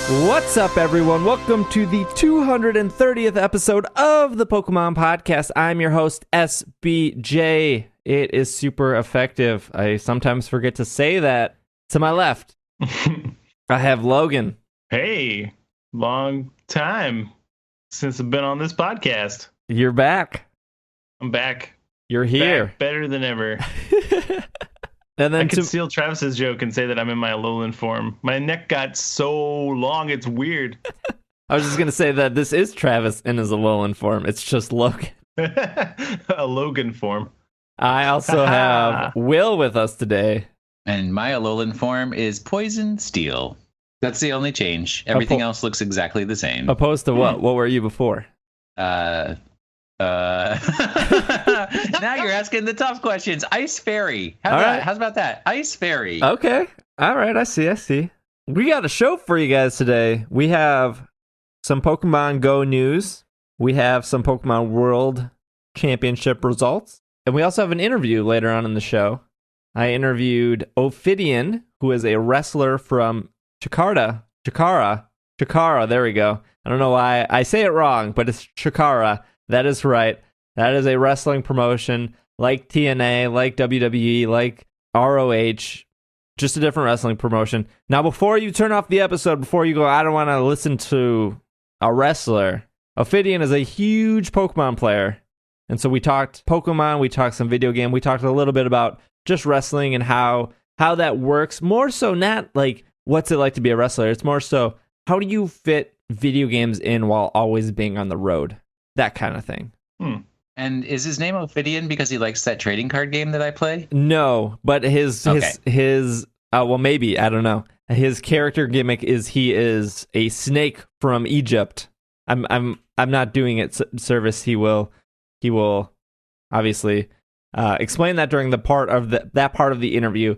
What's up, everyone? Welcome to the 230th episode of the Pokemon Podcast. I'm your host, SBJ. It is super effective. I sometimes forget to say that. To my left, I have Logan. Hey, long time since I've been on this podcast. You're back. I'm back. You're here. Back better than ever. And then I could steal Travis's joke and say that I'm in my Alolan form. My neck got so long, it's weird. I was just going to say that this is Travis in his Alolan form. It's just Logan. A Logan form. I also have Will with us today. And my Alolan form is Poison Steel. That's the only change. Everything else looks exactly the same. Opposed to what? What were you before? Now you're asking the tough questions. Ice Fairy. How's about that? Ice Fairy. Okay. All right. I see. We got a show for you guys today. We have some Pokemon GO news. We have some Pokemon World Championship results. And we also have an interview later on in the show. I interviewed Ophidian, who is a wrestler from CHIKARA. There we go. I don't know why I say it wrong, but it's CHIKARA. That is right. That is a wrestling promotion like TNA, like WWE, like ROH, just a different wrestling promotion. Now, before you turn off the episode, before you go, I don't want to listen to a wrestler. Ophidian is a huge Pokemon player. And so we talked Pokemon, we talked some video game, we talked a little bit about just wrestling and how that works. More so not like, what's it like to be a wrestler? It's more so, how do you fit video games in while always being on the road? That kind of thing. And is his name Ophidian because he likes that trading card game that I play? No, but his well, maybe, I don't know. His character gimmick is he is a snake from Egypt. I'm not doing it service. He will obviously explain that during that part of the interview.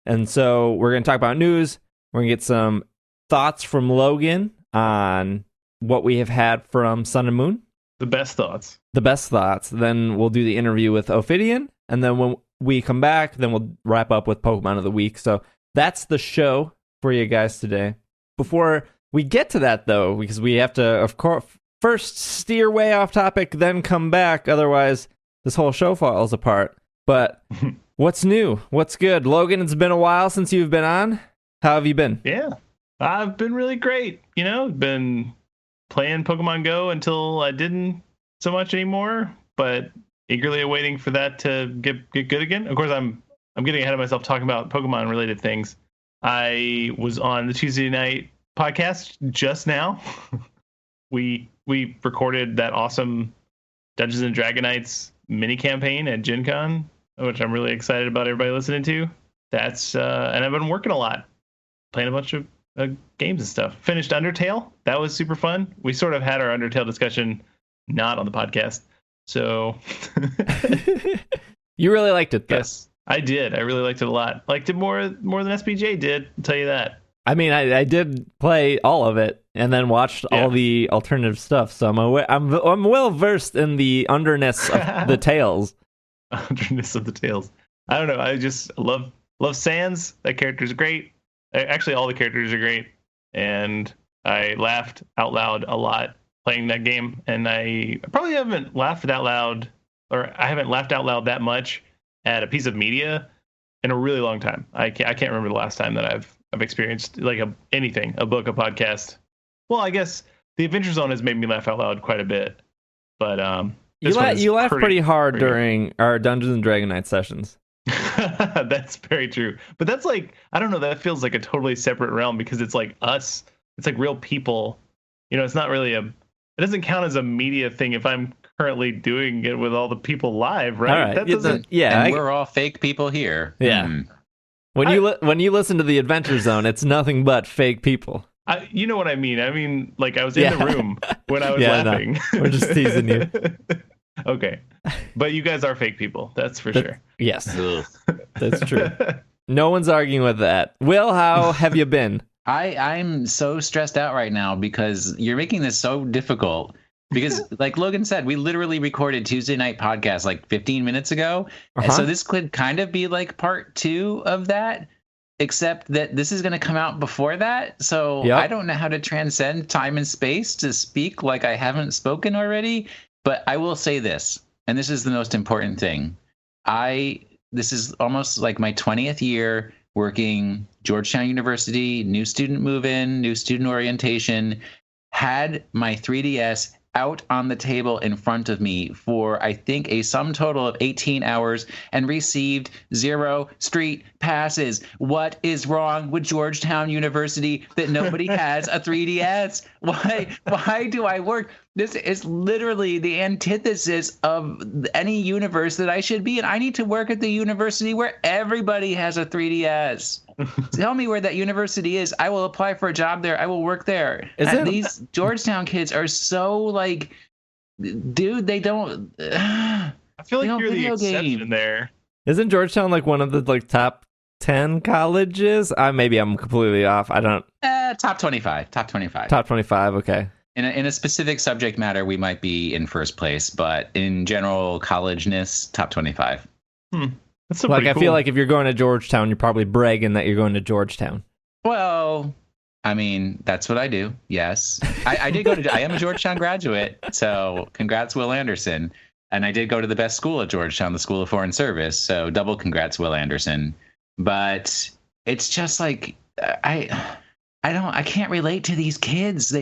And so we're going to talk about news. We're going to get some thoughts from Logan on what we have had from Sun and Moon. The best thoughts. Then we'll do the interview with Ophidian. And then when we come back, then we'll wrap up with Pokemon of the Week. So that's the show for you guys today. Before we get to that, though, because we have to, of course, first steer way off topic, then come back. Otherwise, this whole show falls apart. But what's new? What's good? Logan, it's been a while since you've been on. How have you been? Yeah, I've been really great. Been playing Pokemon Go until I didn't so much anymore, but eagerly awaiting for that to get good again. Of course, I'm getting ahead of myself talking about Pokemon related things. I was on the Tuesday night podcast just now. we recorded that awesome Dungeons and Dragonites mini campaign at Gen Con, which I'm really excited about everybody listening to. That's and I've been working a lot, playing a bunch of games and stuff. Finished Undertale. That was super fun. We sort of had our Undertale discussion not on the podcast. So you really liked it, though. Yes, I did. I really liked it a lot. Liked it more than SBJ did, I'll tell you that. I mean, I did play all of it and then watched all the alternative stuff. So I'm well versed in the underness of the tales. Underness of the tales. I don't know. I just love Sans. That character's great. Actually, all the characters are great, and I laughed out loud a lot playing that game. And I probably haven't laughed out loud, or I haven't laughed out loud that much at a piece of media in a really long time. I can't remember the last time that I've experienced like anything, a book, a podcast. Well, I guess the Adventure Zone has made me laugh out loud quite a bit, but you laughed pretty hard during our Dungeons and Dragonites sessions. That's very true, but that's like, I don't know, that feels like a totally separate realm because it's like us, it's like real people. It's not really it doesn't count as a media thing if I'm currently doing it with all the people live, right? All right. That doesn't. We're all fake people here. Yeah. When you listen to the Adventure Zone, it's nothing but fake people. You know what I mean? I mean, like, I was in the room when I was laughing. No. We're just teasing you. Okay. But you guys are fake people. That's for sure. Yes. That's true. No one's arguing with that. Will, how have you been? I'm so stressed out right now because you're making this so difficult. Because, like Logan said, we literally recorded Tuesday night podcast like 15 minutes ago. And so this could kind of be like part 2 of that. except that this is going to come out before that. So Yep. I don't know how to transcend time and space to speak like I haven't spoken already. But I will say this, and this is the most important thing. This is almost like my 20th year working Georgetown University, new student move-in, new student orientation, had my 3DS out on the table in front of me for, I think, a sum total of 18 hours and received 0 street passes. What is wrong with Georgetown University that nobody has a 3DS? Why do I work? This is literally the antithesis of any universe that I should be in. I need to work at the university where everybody has a 3DS. Tell me where that university is. I will apply for a job there. I will work there. These Georgetown kids are so like, dude, they don't. I feel like you're the exception there. Isn't Georgetown like one of the like top 10 colleges? Maybe I'm completely off. I don't. Top 25. Top 25. Top 25. Okay. In a specific subject matter, we might be in first place, but in general collegeness, top 25. That's like I cool. feel like if you're going to Georgetown, you're probably bragging that you're going to Georgetown. Well, I mean, that's what I do. Yes, I did go to. I am a Georgetown graduate, so congrats, Will Anderson. And I did go to the best school at Georgetown, the School of Foreign Service. So double congrats, Will Anderson. But it's just like I can't relate to these kids.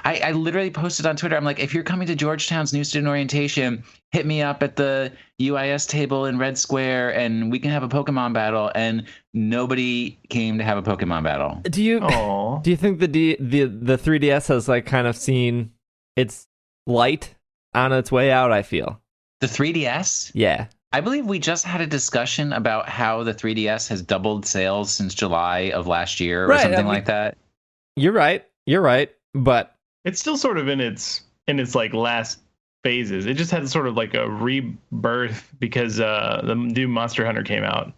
I literally posted on Twitter. I'm like, if you're coming to Georgetown's new student orientation, hit me up at the UIS table in Red Square and we can have a Pokemon battle. And nobody came to have a Pokemon battle. Do you think the 3DS has like kind of seen its light on its way out? I feel the 3DS. Yeah. I believe we just had a discussion about how the 3DS has doubled sales since July of last year or something like that. You're right. But it's still sort of in its like last phases. It just had sort of like a rebirth because the new Monster Hunter came out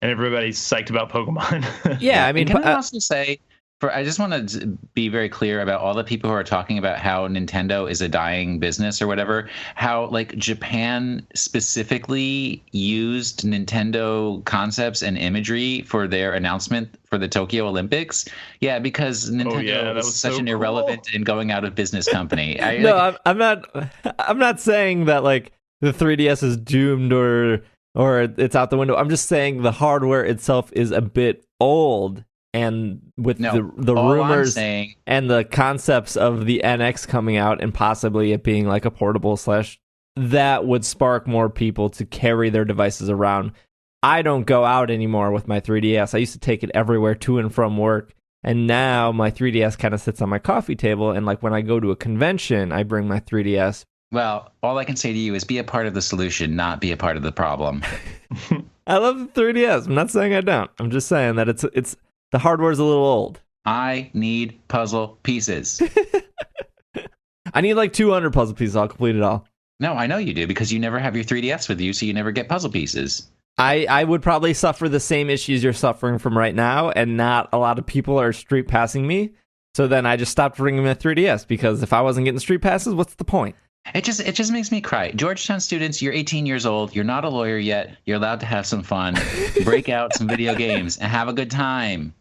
and everybody's psyched about Pokemon. Yeah, I mean, can I also say, I just want to be very clear about all the people who are talking about how Nintendo is a dying business or whatever, how like Japan specifically used Nintendo concepts and imagery for their announcement for the Tokyo Olympics. Yeah, because Nintendo was such an irrelevant and going out of business company. I'm not saying that like the 3DS is doomed or it's out the window. I'm just saying the hardware itself is a bit old. And with the rumors and the concepts of the NX coming out and possibly it being like a portable / that would spark more people to carry their devices around. I don't go out anymore with my 3DS. I used to take it everywhere to and from work. And now my 3DS kind of sits on my coffee table. And like when I go to a convention, I bring my 3DS. Well, all I can say to you is be a part of the solution, not be a part of the problem. I love the 3DS. I'm not saying I don't. I'm just saying that it's the hardware's a little old. I need puzzle pieces. I need like 200 puzzle pieces. I'll complete it all. No, I know you do because you never have your 3DS with you, so you never get puzzle pieces. I would probably suffer the same issues you're suffering from right now, and not a lot of people are street passing me. So then I just stopped bringing my 3DS because if I wasn't getting street passes, what's the point? It just makes me cry. Georgetown students, you're 18 years old. You're not a lawyer yet. You're allowed to have some fun, break out some video games, and have a good time.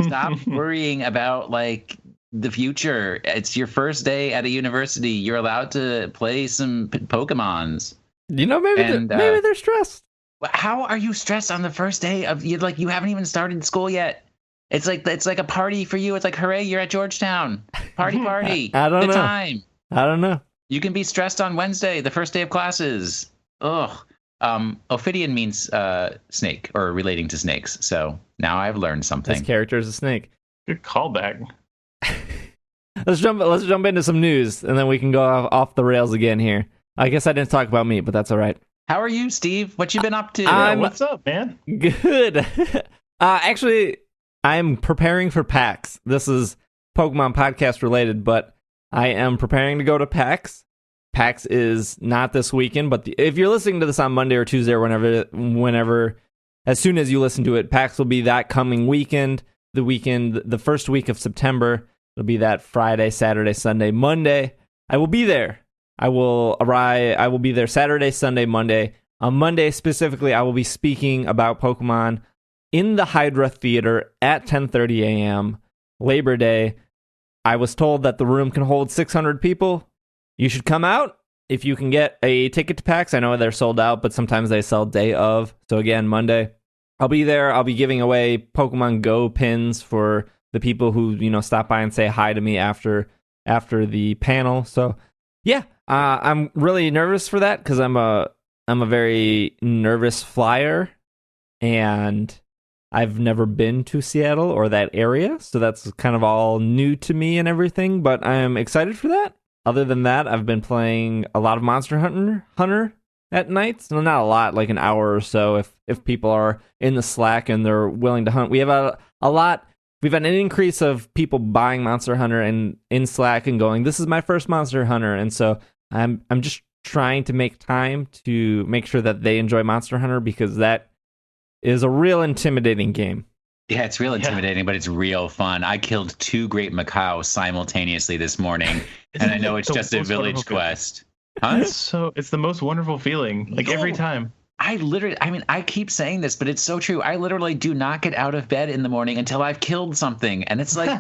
Stop worrying about like the future. It's your first day at a university. You're allowed to play some Pokemons. You know, maybe they're stressed. How are you stressed on the first day of you? Like you haven't even started school yet. It's like a party for you. It's like hooray, you're at Georgetown. Party. I don't know. Time. I don't know. You can be stressed on Wednesday, the first day of classes. Ugh. Ophidian means snake or relating to snakes. So now I've learned something. This character is a snake. Good callback. Let's jump into some news and then we can go off the rails again here. I guess I didn't talk about me, but that's all right. How are you, Steve? What you been up to? What's up, man? Good. Actually, I'm preparing for PAX. This is Pokemon podcast related, but I am preparing to go to PAX. PAX is not this weekend, but if you're listening to this on Monday or Tuesday or whenever, as soon as you listen to it, PAX will be that coming weekend, the first week of September. It'll be that Friday, Saturday, Sunday, Monday. I will be there. I will be there Saturday, Sunday, Monday. On Monday specifically, I will be speaking about Pokemon in the Hydra Theater at 10:30 a.m. Labor Day. I was told that the room can hold 600 people. You should come out if you can get a ticket to PAX. I know they're sold out, but sometimes they sell day of. So again, Monday, I'll be there. I'll be giving away Pokemon Go pins for the people who, stop by and say hi to me after the panel. So yeah, I'm really nervous for that because I'm a very nervous flyer, and I've never been to Seattle or that area, so that's kind of all new to me and everything, but I'm excited for that. Other than that, I've been playing a lot of Monster Hunter at nights. No, not a lot, like an hour or so if people are in the Slack and they're willing to hunt. We have a lot. We've had an increase of people buying Monster Hunter and in Slack and going, this is my first Monster Hunter, and so I'm just trying to make time to make sure that they enjoy Monster Hunter, because that is a real intimidating game. Yeah, it's real intimidating, but it's real fun. I killed 2 great Macau simultaneously this morning, and I know it's just a village quest. Huh? It's the most wonderful feeling, every time. I keep saying this, but it's so true. I literally do not get out of bed in the morning until I've killed something. And it's like,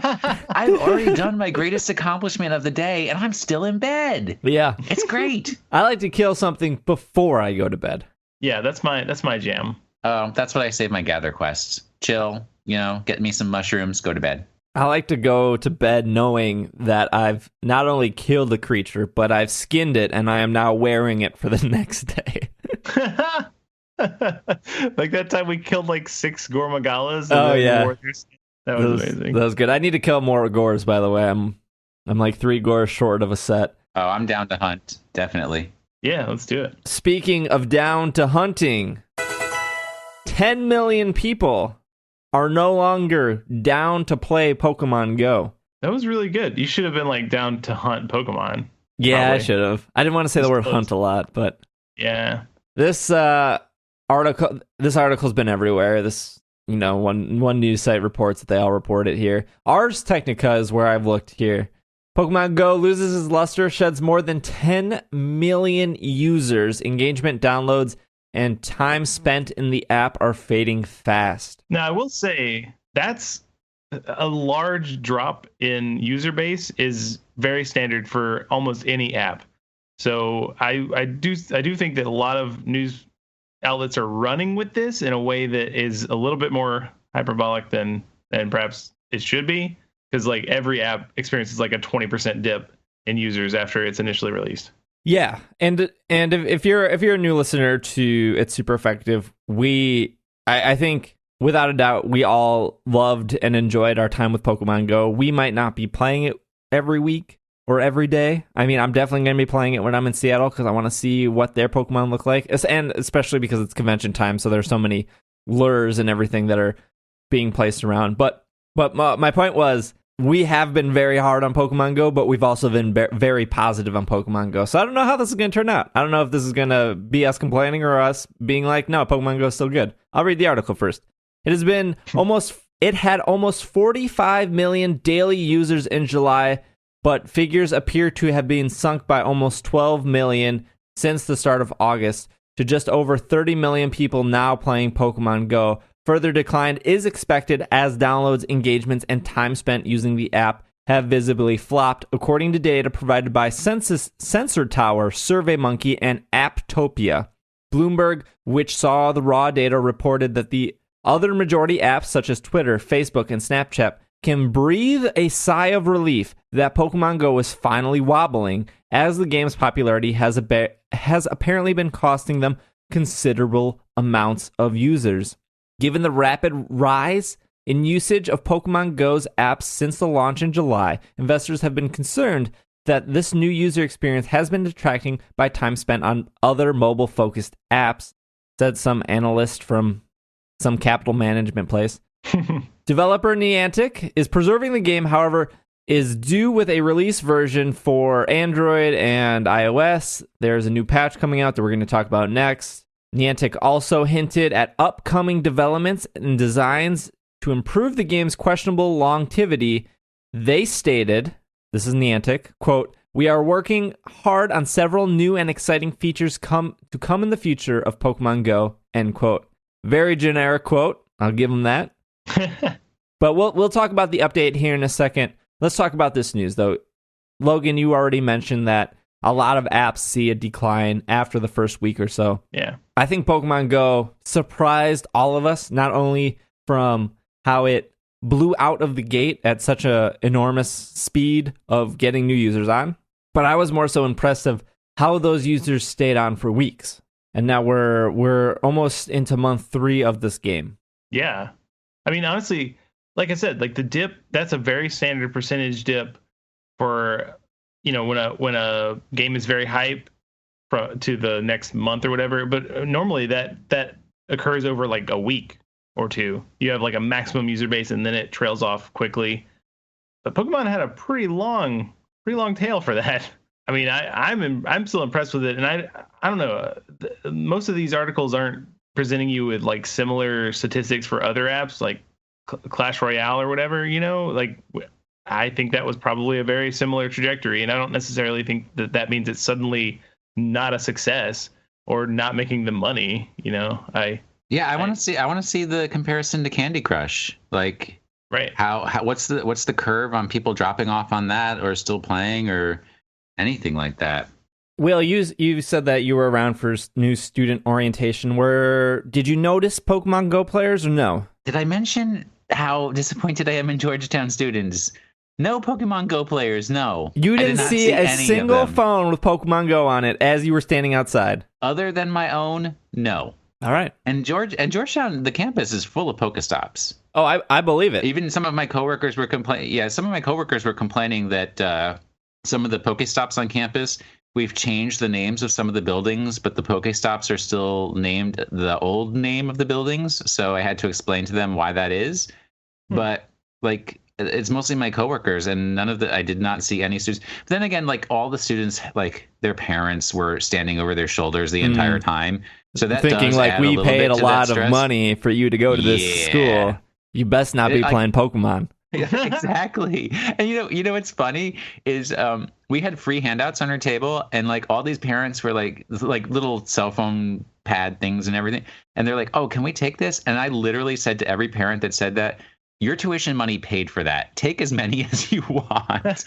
I've already done my greatest accomplishment of the day, and I'm still in bed. Yeah. It's great. I like to kill something before I go to bed. Yeah, that's my jam. That's what I save my gather quests. Chill, get me some mushrooms, go to bed. I like to go to bed knowing that I've not only killed the creature, but I've skinned it, and I am now wearing it for the next day. Like that time we killed 6 Gormagalas. Oh yeah, that was amazing. That was good. I need to kill more Gores, by the way. I'm 3 Gores short of a set. Oh, I'm down to hunt, definitely. Yeah, let's do it. Speaking of down to hunting, 10 million people are no longer down to play Pokemon Go. That was really good. You should have been down to hunt Pokemon. Yeah, probably. I should have. I didn't want to say the word hunt a lot, but yeah. This article's been everywhere. This, one news site reports that they all report it here. Ars Technica is where I've looked here. Pokemon Go loses its luster, sheds more than 10 million users. Engagement, downloads, and time spent in the app are fading fast. Now, I will say that's a large drop in user base is very standard for almost any app. So I do think that a lot of news outlets are running with this in a way that is a little bit more hyperbolic than perhaps it should be, because every app experiences a 20% dip in users after it's initially released. Yeah, and if you're a new listener to It's Super Effective, I think without a doubt we all loved and enjoyed our time with Pokemon Go. We might not be playing it every week or every day. I mean, I'm definitely going to be playing it when I'm in Seattle because I want to see what their Pokemon look like, and especially because it's convention time, so there's so many lures and everything that are being placed around. But my point was, we have been very hard on Pokemon Go, but we've also been very positive on Pokemon Go. So I don't know how this is going to turn out. I don't know if this is going to be us complaining or us being like, no, Pokemon Go is still good. I'll read the article first. It had almost 45 million daily users in July, but figures appear to have been sunk by almost 12 million since the start of August to just over 30 million people now playing Pokemon Go. Further decline is expected as downloads, engagements, and time spent using the app have visibly flopped, according to data provided by Sensor Tower, SurveyMonkey, and Apptopia. Bloomberg, which saw the raw data, reported that the other majority apps such as Twitter, Facebook, and Snapchat can breathe a sigh of relief that Pokemon Go is finally wobbling, as the game's popularity has apparently been costing them considerable amounts of users. Given the rapid rise in usage of Pokemon Go's apps since the launch in July, investors have been concerned that this new user experience has been detracting by time spent on other mobile-focused apps, said some analyst from some capital management place. Developer Niantic is preserving the game, however, is due with a release version for Android and iOS. There's a new patch coming out that we're going to talk about next. Niantic also hinted at upcoming developments and designs to improve the game's questionable longevity. They stated, this is Niantic, quote, "We are working hard on several new and exciting features to come in the future of Pokemon Go," end quote. Very generic quote. I'll give them that. But we'll talk about the update here in a second. Let's talk about this news, though. Logan, you already mentioned that a lot of apps see a decline after the first week or so. Yeah. I think Pokemon Go surprised all of us, not only from how it blew out of the gate at such a enormous speed of getting new users on, but I was more so impressed of how those users stayed on for weeks. And now we're almost into month 3 of this game. Yeah. I mean, honestly, like I said, like the dip, that's a very standard percentage dip for, you know, when a game is very hype to the next month or whatever. But normally that occurs over like a week or two. You have like a maximum user base and then it trails off quickly. But Pokemon had a pretty long tail for that. I mean, I'm still impressed with it, and I don't know. Most of these articles aren't presenting you with like similar statistics for other apps like Clash Royale or whatever. You know, like I think that was probably a very similar trajectory, and I don't necessarily think that means it's suddenly not a success or not making them money. You know, I want to see the comparison to Candy Crush, like right. How what's the curve on people dropping off on that or still playing or anything like that? Will, you said that you were around for new student orientation. Did you notice Pokemon Go players or no? Did I mention how disappointed I am in Georgetown students? No Pokemon Go players, no. You didn't see a single phone with Pokemon Go on it as you were standing outside? Other than my own, no. All right. And Georgetown, the campus is full of Pokestops. Oh, I believe it. Even some of my coworkers were complaining. Yeah, some of my coworkers were complaining that some of the Pokestops on campus, we've changed the names of some of the buildings, but the Pokestops are still named the old name of the buildings. So I had to explain to them why that is. But like, it's mostly my coworkers, and I did not see any students. But then again, like all the students, like their parents were standing over their shoulders the entire time. So that thinking does like add we paid a lot of money for you to go to this school. You best not be playing Pokemon. Yeah, exactly. And you know what's funny is we had free handouts on our table, and like all these parents were like little cell phone pad things and everything, and they're like, "Oh, can we take this?" And I literally said to every parent that said that, "Your tuition money paid for that. Take as many as you want."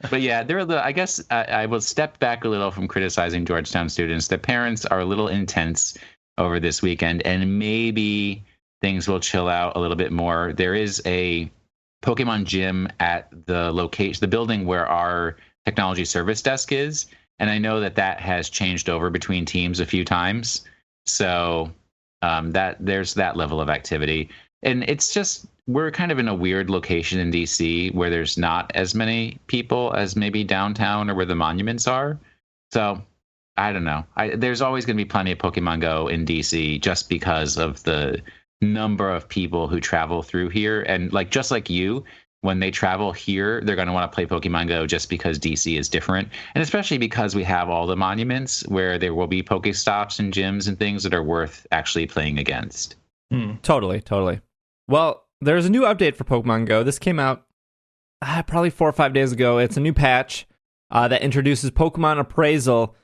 But yeah, I guess I will step back a little from criticizing Georgetown students. The parents are a little intense over this weekend, and maybe things will chill out a little bit more. There is a Pokemon gym at the building where our technology service desk is, and I know that has changed over between teams a few times. So that there's that level of activity, and it's just we're kind of in a weird location in DC where there's not as many people as maybe downtown or where the monuments are. So I don't know. There's always going to be plenty of Pokemon Go in DC just because of the number of people who travel through here. And like just like you, when they travel here, they're going to want to play Pokemon Go just because DC is different. And especially because we have all the monuments where there will be Pokestops and gyms and things that are worth actually playing against. Totally. Well, there's a new update for Pokemon Go. This came out probably 4 or 5 days ago. It's a new patch that introduces Pokemon Appraisal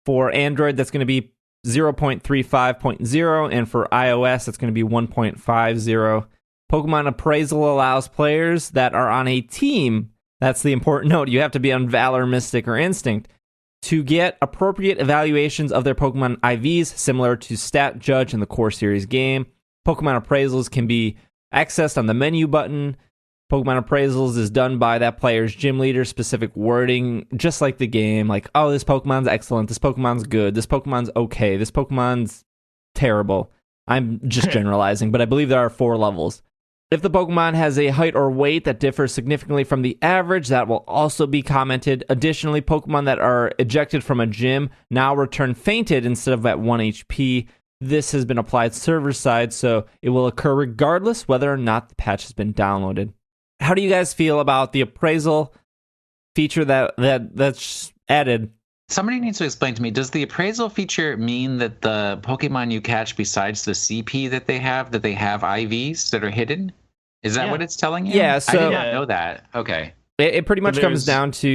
for Android. That's going to be 0.35.0, and for iOS, it's going to be 1.50. Pokemon Appraisal allows players that are on a team, that's the important note, you have to be on Valor, Mystic, or Instinct, to get appropriate evaluations of their Pokemon IVs, similar to Stat Judge in the core series game. Pokemon Appraisals can be accessed on the menu button. Pokemon Appraisals is done by that player's gym leader, specific wording, just like the game. Like, oh, this Pokemon's excellent, this Pokemon's good, this Pokemon's okay, this Pokemon's terrible. I'm just generalizing, but I believe there are 4 levels. If the Pokemon has a height or weight that differs significantly from the average, that will also be commented. Additionally, Pokemon that are ejected from a gym now return fainted instead of at 1 HP. This has been applied server-side, so it will occur regardless whether or not the patch has been downloaded. How do you guys feel about the appraisal feature that's added? Somebody needs to explain to me, does the appraisal feature mean that the Pokemon you catch besides the CP that they have IVs that are hidden? Is that what it's telling you? Yeah, so I did not know that. Okay. It pretty much comes down to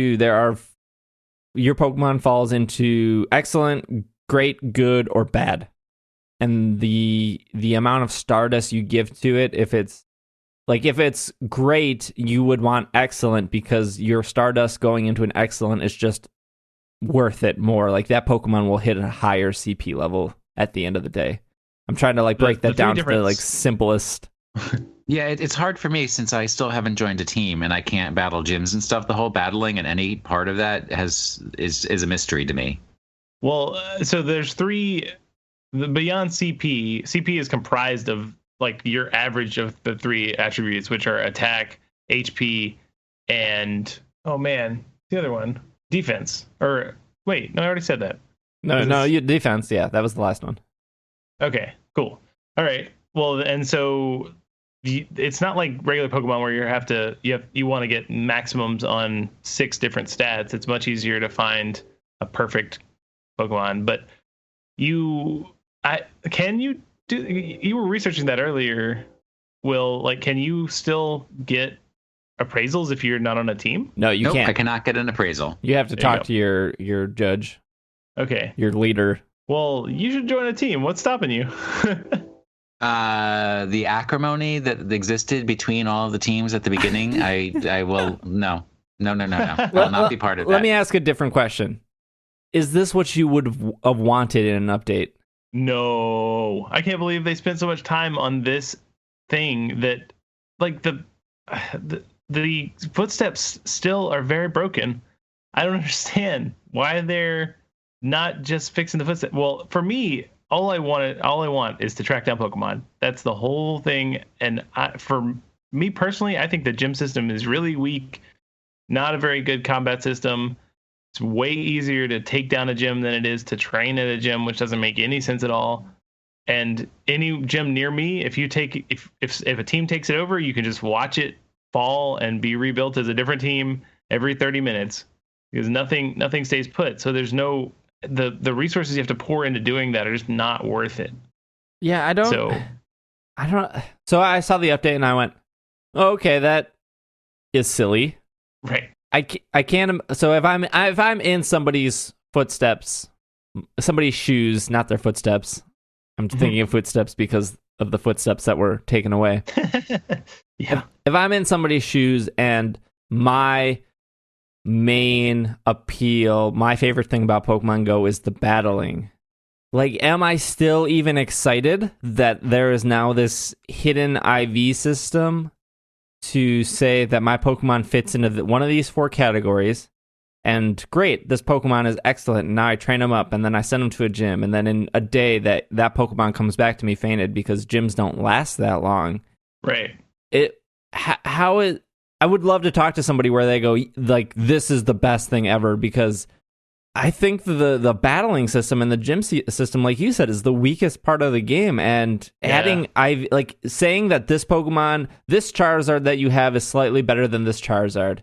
your Pokemon falls into excellent, great, good, or bad. and the amount of Stardust you give to it, if it's great, you would want excellent because your Stardust going into an excellent is just worth it more. Like that Pokemon will hit a higher CP level at the end of the day. I'm trying to like break that down to the like simplest. Yeah, it's hard for me since I still haven't joined a team and I can't battle gyms and stuff. The whole battling and any part of that is a mystery to me. Well, so there's three. Beyond CP, CP is comprised of like your average of the three attributes, which are attack, HP, and the other one, defense. Or wait, no, I already said that. No, you defense. Yeah, that was the last one. Okay, cool. All right. Well, and so it's not like regular Pokemon where you want to get maximums on 6 different stats. It's much easier to find a perfect Pokemon. But you were researching that earlier, Will. Like, can you still get appraisals if you're not on a team? No, you can't. I cannot get an appraisal. You have to talk to your judge. Okay. Your leader. Well, you should join a team. What's stopping you? The acrimony that existed between all of the teams at the beginning, I will no. I will not be part of that. Let me ask a different question. Is this what you would have wanted in an update? No. I can't believe they spent so much time on this thing that like the footsteps still are very broken. I don't understand why they're not just fixing the footsteps. Well, for me, all I want is to track down Pokemon. That's the whole thing. And for me personally, I think the gym system is really weak. Not a very good combat system. It's way easier to take down a gym than it is to train at a gym, which doesn't make any sense at all. And any gym near me, if a team takes it over, you can just watch it fall and be rebuilt as a different team every 30 minutes because nothing stays put. So there's no the resources you have to pour into doing that are just not worth it. Yeah, I don't. So I saw the update and I went, oh, okay, that is silly. Right. I can't. So if I'm in somebody's footsteps, somebody's shoes, not their footsteps. I'm thinking of footsteps because of the footsteps that were taken away. Yeah. If I'm in somebody's shoes and my main appeal, my favorite thing about Pokemon Go is the battling. Like, am I still even excited that there is now this hidden IV system to say that my Pokemon fits into one of these 4 categories? And great, this Pokemon is excellent. And now I train him up, and then I send him to a gym, and then in a day that Pokemon comes back to me fainted because gyms don't last that long. Right. I would love to talk to somebody where they go, like, this is the best thing ever, because I think the battling system and the gym system, like you said, is the weakest part of the game. And adding, saying that this Pokemon, this Charizard that you have is slightly better than this Charizard.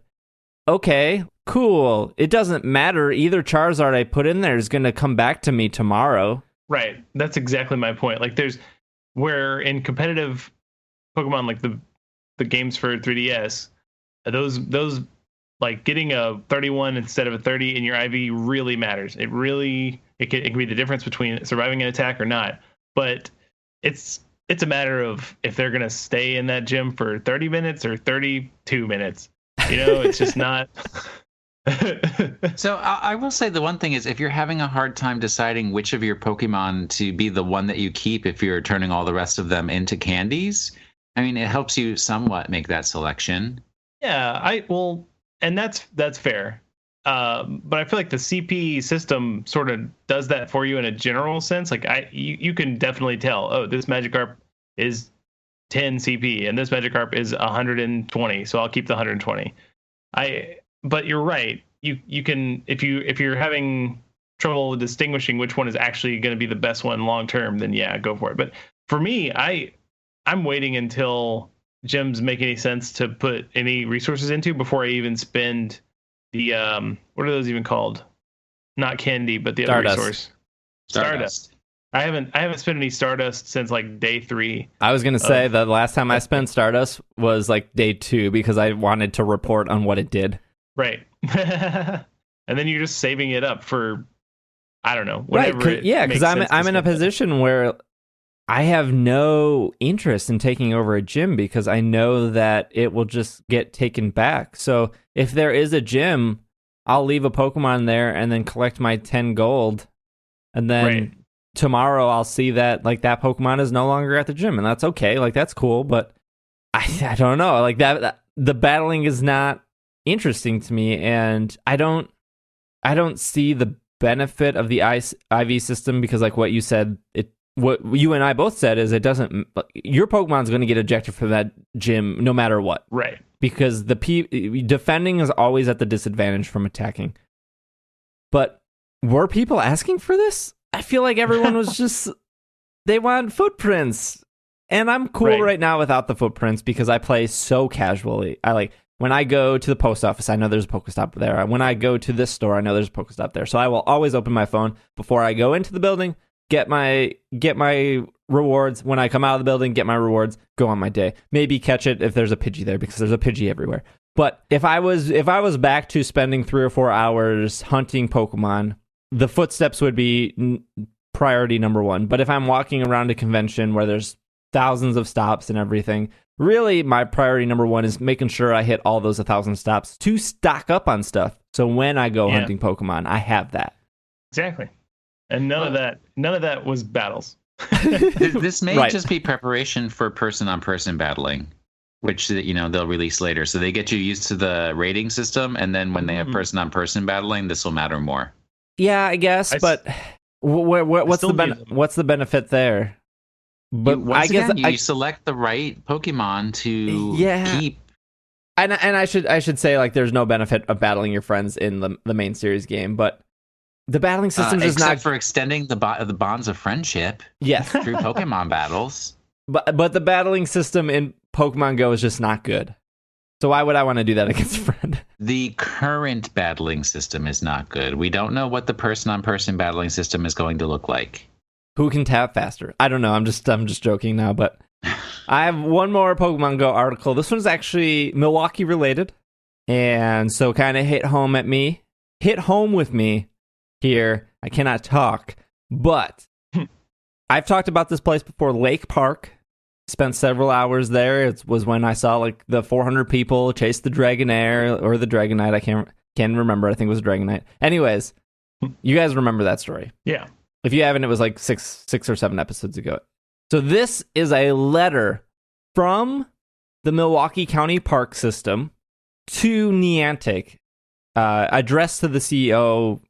Okay, cool. It doesn't matter. Either Charizard I put in there is going to come back to me tomorrow. Right. That's exactly my point. Like, where in competitive Pokemon, like the games for 3DS, those like getting a 31 instead of a 30 in your IV really matters. It can be the difference between surviving an attack or not. But it's a matter of if they're going to stay in that gym for 30 minutes or 32 minutes. You know, it's just not. So I will say the one thing is, if you're having a hard time deciding which of your Pokemon to be the one that you keep if you're turning all the rest of them into candies, I mean, it helps you somewhat make that selection. Yeah, and that's fair. But I feel like the CP system sort of does that for you in a general sense. Like you can definitely tell, oh, this Magikarp is 10 CP and this Magikarp is 120, so I'll keep the 120. But you're right. You can if you're having trouble distinguishing which one is actually going to be the best one long term, then yeah, go for it. But for me, I'm waiting until gyms make any sense to put any resources into before I even spend the what are those even called? Not candy, but the other resource. Stardust. I haven't spent any Stardust since like day 3. I was gonna say the last time I spent Stardust was like day 2 because I wanted to report on what it did. Right. And then you're just saving it up for, I don't know, whatever. Right, because I'm in a position where I have no interest in taking over a gym because I know that it will just get taken back. So if there is a gym, I'll leave a Pokemon there and then collect my 10 gold. And then tomorrow I'll see that like that Pokemon is no longer at the gym, and that's okay. Like that's cool, but I don't know. Like that the battling is not interesting to me, and I don't see the benefit of the IV system because like what you said, what you and I both said is it doesn't. Your Pokemon's going to get ejected from that gym no matter what, right? Because the defending is always at the disadvantage from attacking. But were people asking for this? I feel like everyone was just they want footprints, and I'm cool right now without the footprints because I play so casually. I like when I go to the post office, I know there's a Pokestop there. When I go to this store, I know there's a Pokestop there. So I will always open my phone before I go into the building. Get my rewards. When I come out of the building, get my rewards, go on my day. Maybe catch it if there's a Pidgey there because there's a Pidgey everywhere. But if I was back to spending 3 or 4 hours hunting Pokemon, the footsteps would be priority number 1. But if I'm walking around a convention where there's thousands of stops and everything, really my priority number 1 is making sure I hit all those 1,000 stops to stock up on stuff. So when I go hunting Pokemon, I have that. Exactly. And none of that was battles. This may just be preparation for person-on-person battling, which they'll release later. So they get you used to the rating system, and then when they have person-on-person battling, this will matter more. Yeah, I guess. But what's the benefit there? But I guess you select the right Pokemon to keep. And I should say like there's no benefit of battling your friends in the main series game, but the battling system is not for extending the bonds of friendship. Yes, through Pokemon battles. But the battling system in Pokemon Go is just not good. So why would I want to do that against a friend? The current battling system is not good. We don't know what the person-on-person battling system is going to look like. Who can tap faster? I don't know. I'm just joking now, but I have one more Pokemon Go article. This one's actually Milwaukee related, and so kind of hit home with me here. I cannot talk, but I've talked about this place before, Lake Park. Spent several hours there. It was when I saw like the 400 people chase the Dragonair or the Dragonite. I can't remember. I think it was Dragonite. Anyways, you guys remember that story? Yeah. If you haven't, it was like six or 7 episodes ago. So this is a letter from the Milwaukee County Park System to Niantic, addressed to the CEO,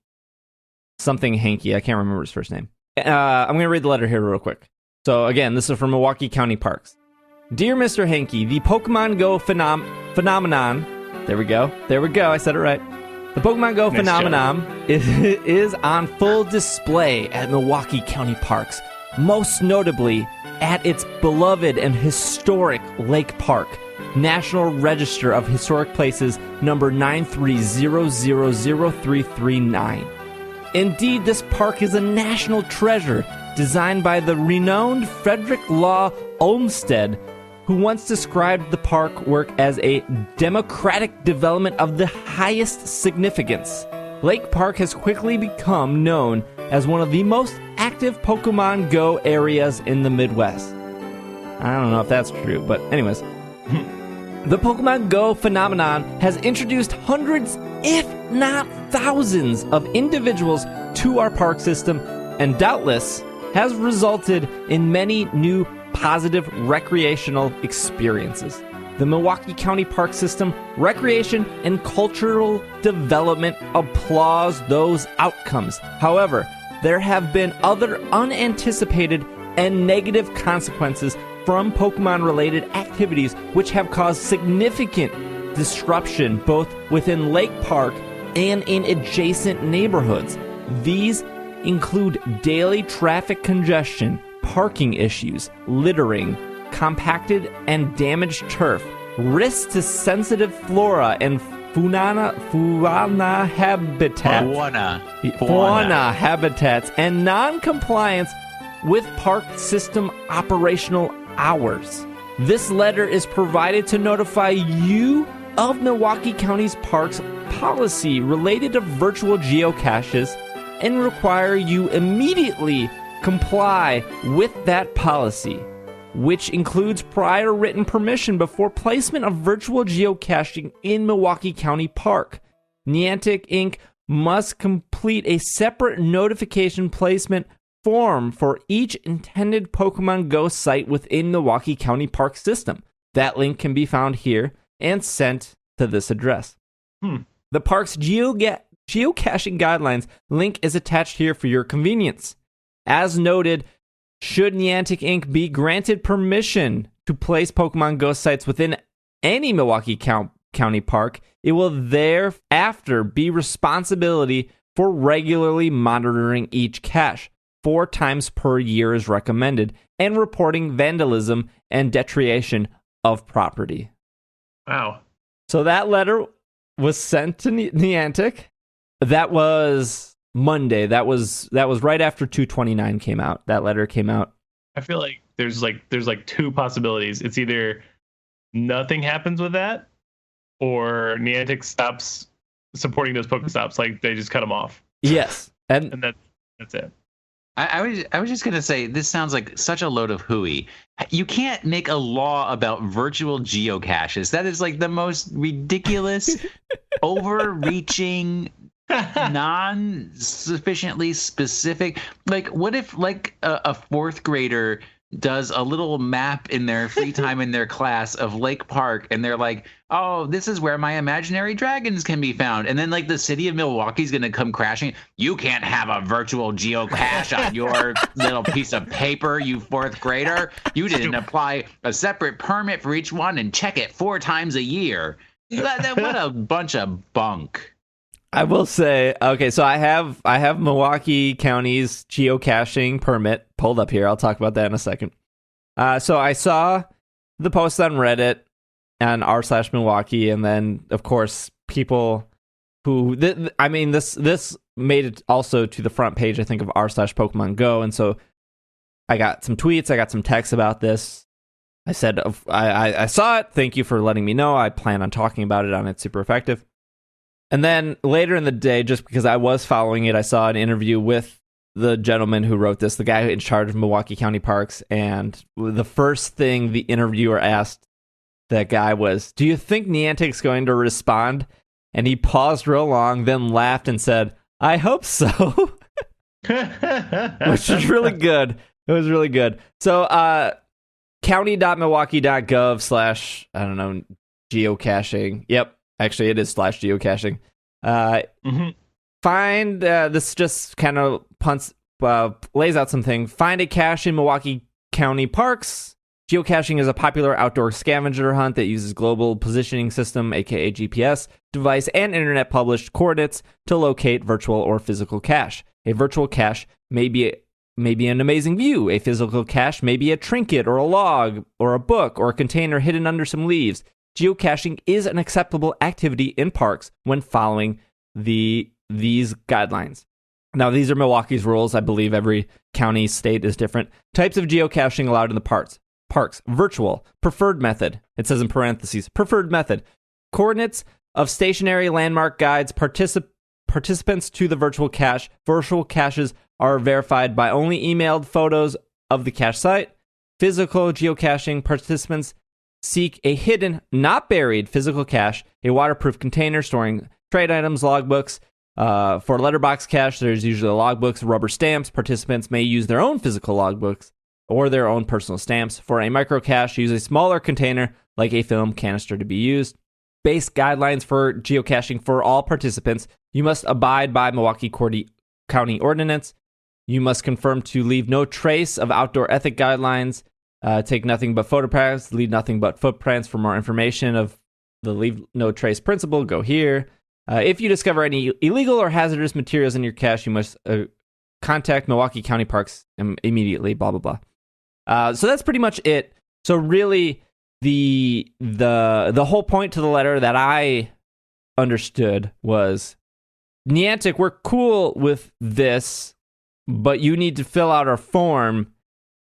something Hanky. I can't remember his first name. I'm going to read the letter here real quick. So again, this is from Milwaukee County Parks. Dear Mr. Hanky, the Pokemon Go phenomenon. There we go. I said it right. The Pokemon Go phenomenon is on full display at Milwaukee County Parks, most notably at its beloved and historic Lake Park, National Register of Historic Places number 930000339. Indeed, this park is a national treasure designed by the renowned Frederick Law Olmsted, who once described the park work as a democratic development of the highest significance. Lake Park has quickly become known as one of the most active Pokemon Go areas in the Midwest. I don't know if that's true, but anyways. The Pokemon Go phenomenon has introduced hundreds, if not thousands, of individuals to our park system, and doubtless has resulted in many new positive recreational experiences. The Milwaukee County Park System Recreation and Cultural Development applauds those outcomes. However, there have been other unanticipated and negative consequences from Pokemon-related activities which have caused significant disruption both within Lake Park and in adjacent neighborhoods. These include daily traffic congestion, parking issues, littering, compacted and damaged turf, risks to sensitive flora and fauna habitats, and non-compliance with park system operational hours. This letter is provided to notify you of Milwaukee County's parks policy related to virtual geocaches and require you immediately comply with that policy, which includes prior written permission before placement of virtual geocaching in Milwaukee County Park. Niantic Inc. must complete a separate notification placement form for each intended Pokemon Go site within Milwaukee County Park system. That link can be found here and sent to this address. The park's geocaching guidelines link is attached here for your convenience. As noted, should Niantic Inc. be granted permission to place Pokemon Go sites within any Milwaukee County Park, it will thereafter be responsibility for regularly monitoring each cache. 4 times per year is recommended, and reporting vandalism and deterioration of property. Wow. So that letter was sent to Niantic. That was Monday. That was right after 229 came out. That letter came out. I feel like there's 2 possibilities. It's either nothing happens with that, or Niantic stops supporting those Pokestops. Like they just cut them off. Yes, and that's it. I was just gonna say, this sounds like such a load of hooey. You can't make a law about virtual geocaches. That is like the most ridiculous, overreaching, non-sufficiently specific. Like, what if like a 4th grader does a little map in their free time in their class of Lake Park, and they're like, oh, this is where my imaginary dragons can be found. And then like the city of Milwaukee's going to come crashing. You can't have a virtual geocache on your little piece of paper, you 4th grader. You didn't apply a separate permit for each one and check it 4 times a year. What a bunch of bunk. I will say, okay, so I have Milwaukee County's geocaching permit pulled up here. I'll talk about that in a second. So I saw the post on Reddit and r/Milwaukee, and then of course people who this made it also to the front page, I think, of r/Pokemon Go, and so I got some tweets, I got some texts about this. I said I saw it. Thank you for letting me know. I plan on talking about it on It's Super Effective. And then later in the day, just because I was following it, I saw an interview with the gentleman who wrote this, the guy in charge of Milwaukee County Parks. And the first thing the interviewer asked that guy was, do you think Niantic's going to respond? And he paused real long, then laughed and said, I hope so. Which is really good. It was really good. So county.milwaukee.gov/ I don't know, geocaching. Yep. Actually, it is /geocaching. Find, this just kind of lays out something. Find a cache in Milwaukee County Parks. Geocaching is a popular outdoor scavenger hunt that uses global positioning system, aka GPS, device, and internet published coordinates to locate virtual or physical cache. A virtual cache may be an amazing view. A physical cache may be a trinket or a log or a book or a container hidden under some leaves. Geocaching is an acceptable activity in parks when following these guidelines. Now, these are Milwaukee's rules. I believe every county, state is different. Types of geocaching allowed in the parks. Virtual. Preferred method. It says in parentheses. Preferred method. Coordinates of stationary landmark guides participants to the virtual cache. Virtual caches are verified by only emailed photos of the cache site. Physical geocaching participants seek a hidden, not buried physical cache, a waterproof container storing trade items, logbooks. For letterbox cache, there's usually logbooks, rubber stamps. Participants may use their own physical logbooks or their own personal stamps. For a micro cache, use a smaller container like a film canister to be used. Base guidelines for geocaching for all participants. You must abide by Milwaukee County Ordinance. You must confirm to leave no trace of outdoor ethic guidelines. Take nothing but photographs, leave nothing but footprints. For more information of the leave no trace principle, go here. If you discover any illegal or hazardous materials in your cache, you must contact Milwaukee County Parks immediately, blah, blah, blah. So that's pretty much it. So really, the whole point to the letter that I understood was, Niantic, we're cool with this, but you need to fill out our form.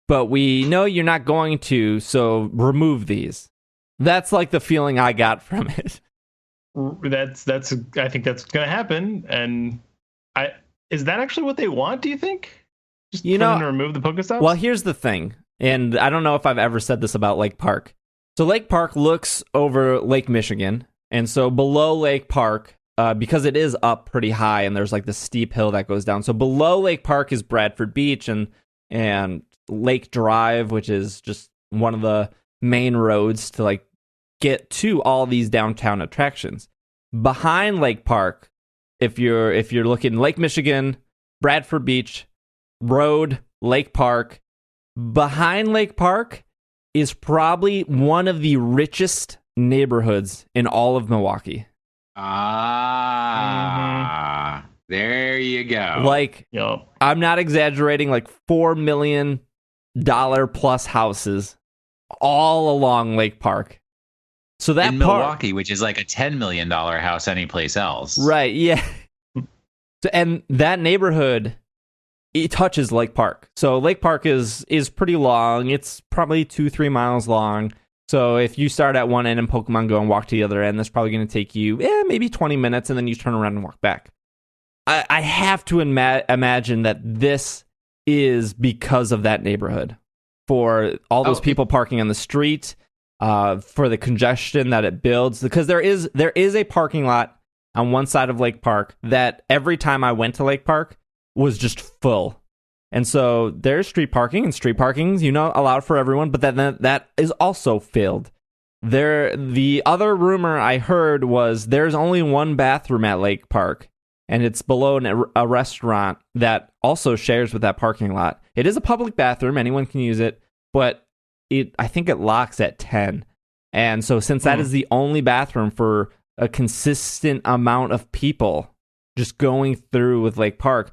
But we know you're not going to, so remove these. That's like the feeling I got from it. That's. I think that's going to happen. And is that actually what they want? Do you think? Just You for them know, to remove the Pokestops? well, here's the thing, and I don't know if I've ever said this about Lake Park. So Lake Park looks over Lake Michigan, and so below Lake Park, because it is up pretty high, and there's like this steep hill that goes down. So below Lake Park is Bradford Beach and Lake Drive, which is just one of the main roads to like get to all these downtown attractions. Behind Lake Park, if you're looking Lake Michigan, Bradford Beach, Road, Lake Park, behind Lake Park is probably one of the richest neighborhoods in all of Milwaukee. There you go. Like, Yup. I'm not exaggerating, like $4 million plus houses all along Lake Park. So that in Milwaukee, which is like a $10 million house anyplace else. Right, yeah. So, and that neighborhood, it touches Lake Park. So Lake Park is pretty long. It's probably 2-3 miles long. So if you start at one end in Pokemon Go and walk to the other end, that's probably going to take you maybe 20 minutes, and then you turn around and walk back. I have to imagine that this is because of that neighborhood. For all those people parking on the street, for the congestion that it builds. Because there is a parking lot on one side of Lake Park that every time I went to Lake Park was just full. And so there's street parking, and street parking's, allowed for everyone, but then that is also filled. The other rumor I heard was there's only one bathroom at Lake Park, and it's below a restaurant that also shares with that parking lot. It is a public bathroom, anyone can use it, but I think it locks at 10. And so since that is the only bathroom for a consistent amount of people just going through with Lake Park,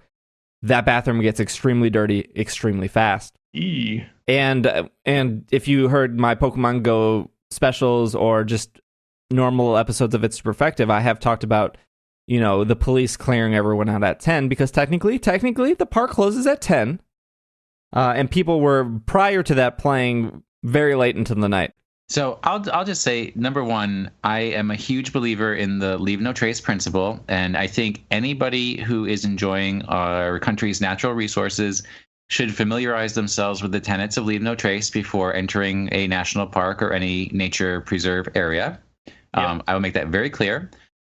that bathroom gets extremely dirty extremely fast. Eee. And if you heard my Pokemon Go specials or just normal episodes of It's Perfective, I have talked about, the police clearing everyone out at 10, because technically the park closes at 10. And people were, prior to that, playing very late into the night. So I'll just say, number one, I am a huge believer in the leave no trace principle, and I think anybody who is enjoying our country's natural resources should familiarize themselves with the tenets of leave no trace before entering a national park or any nature preserve area. I will make that very clear.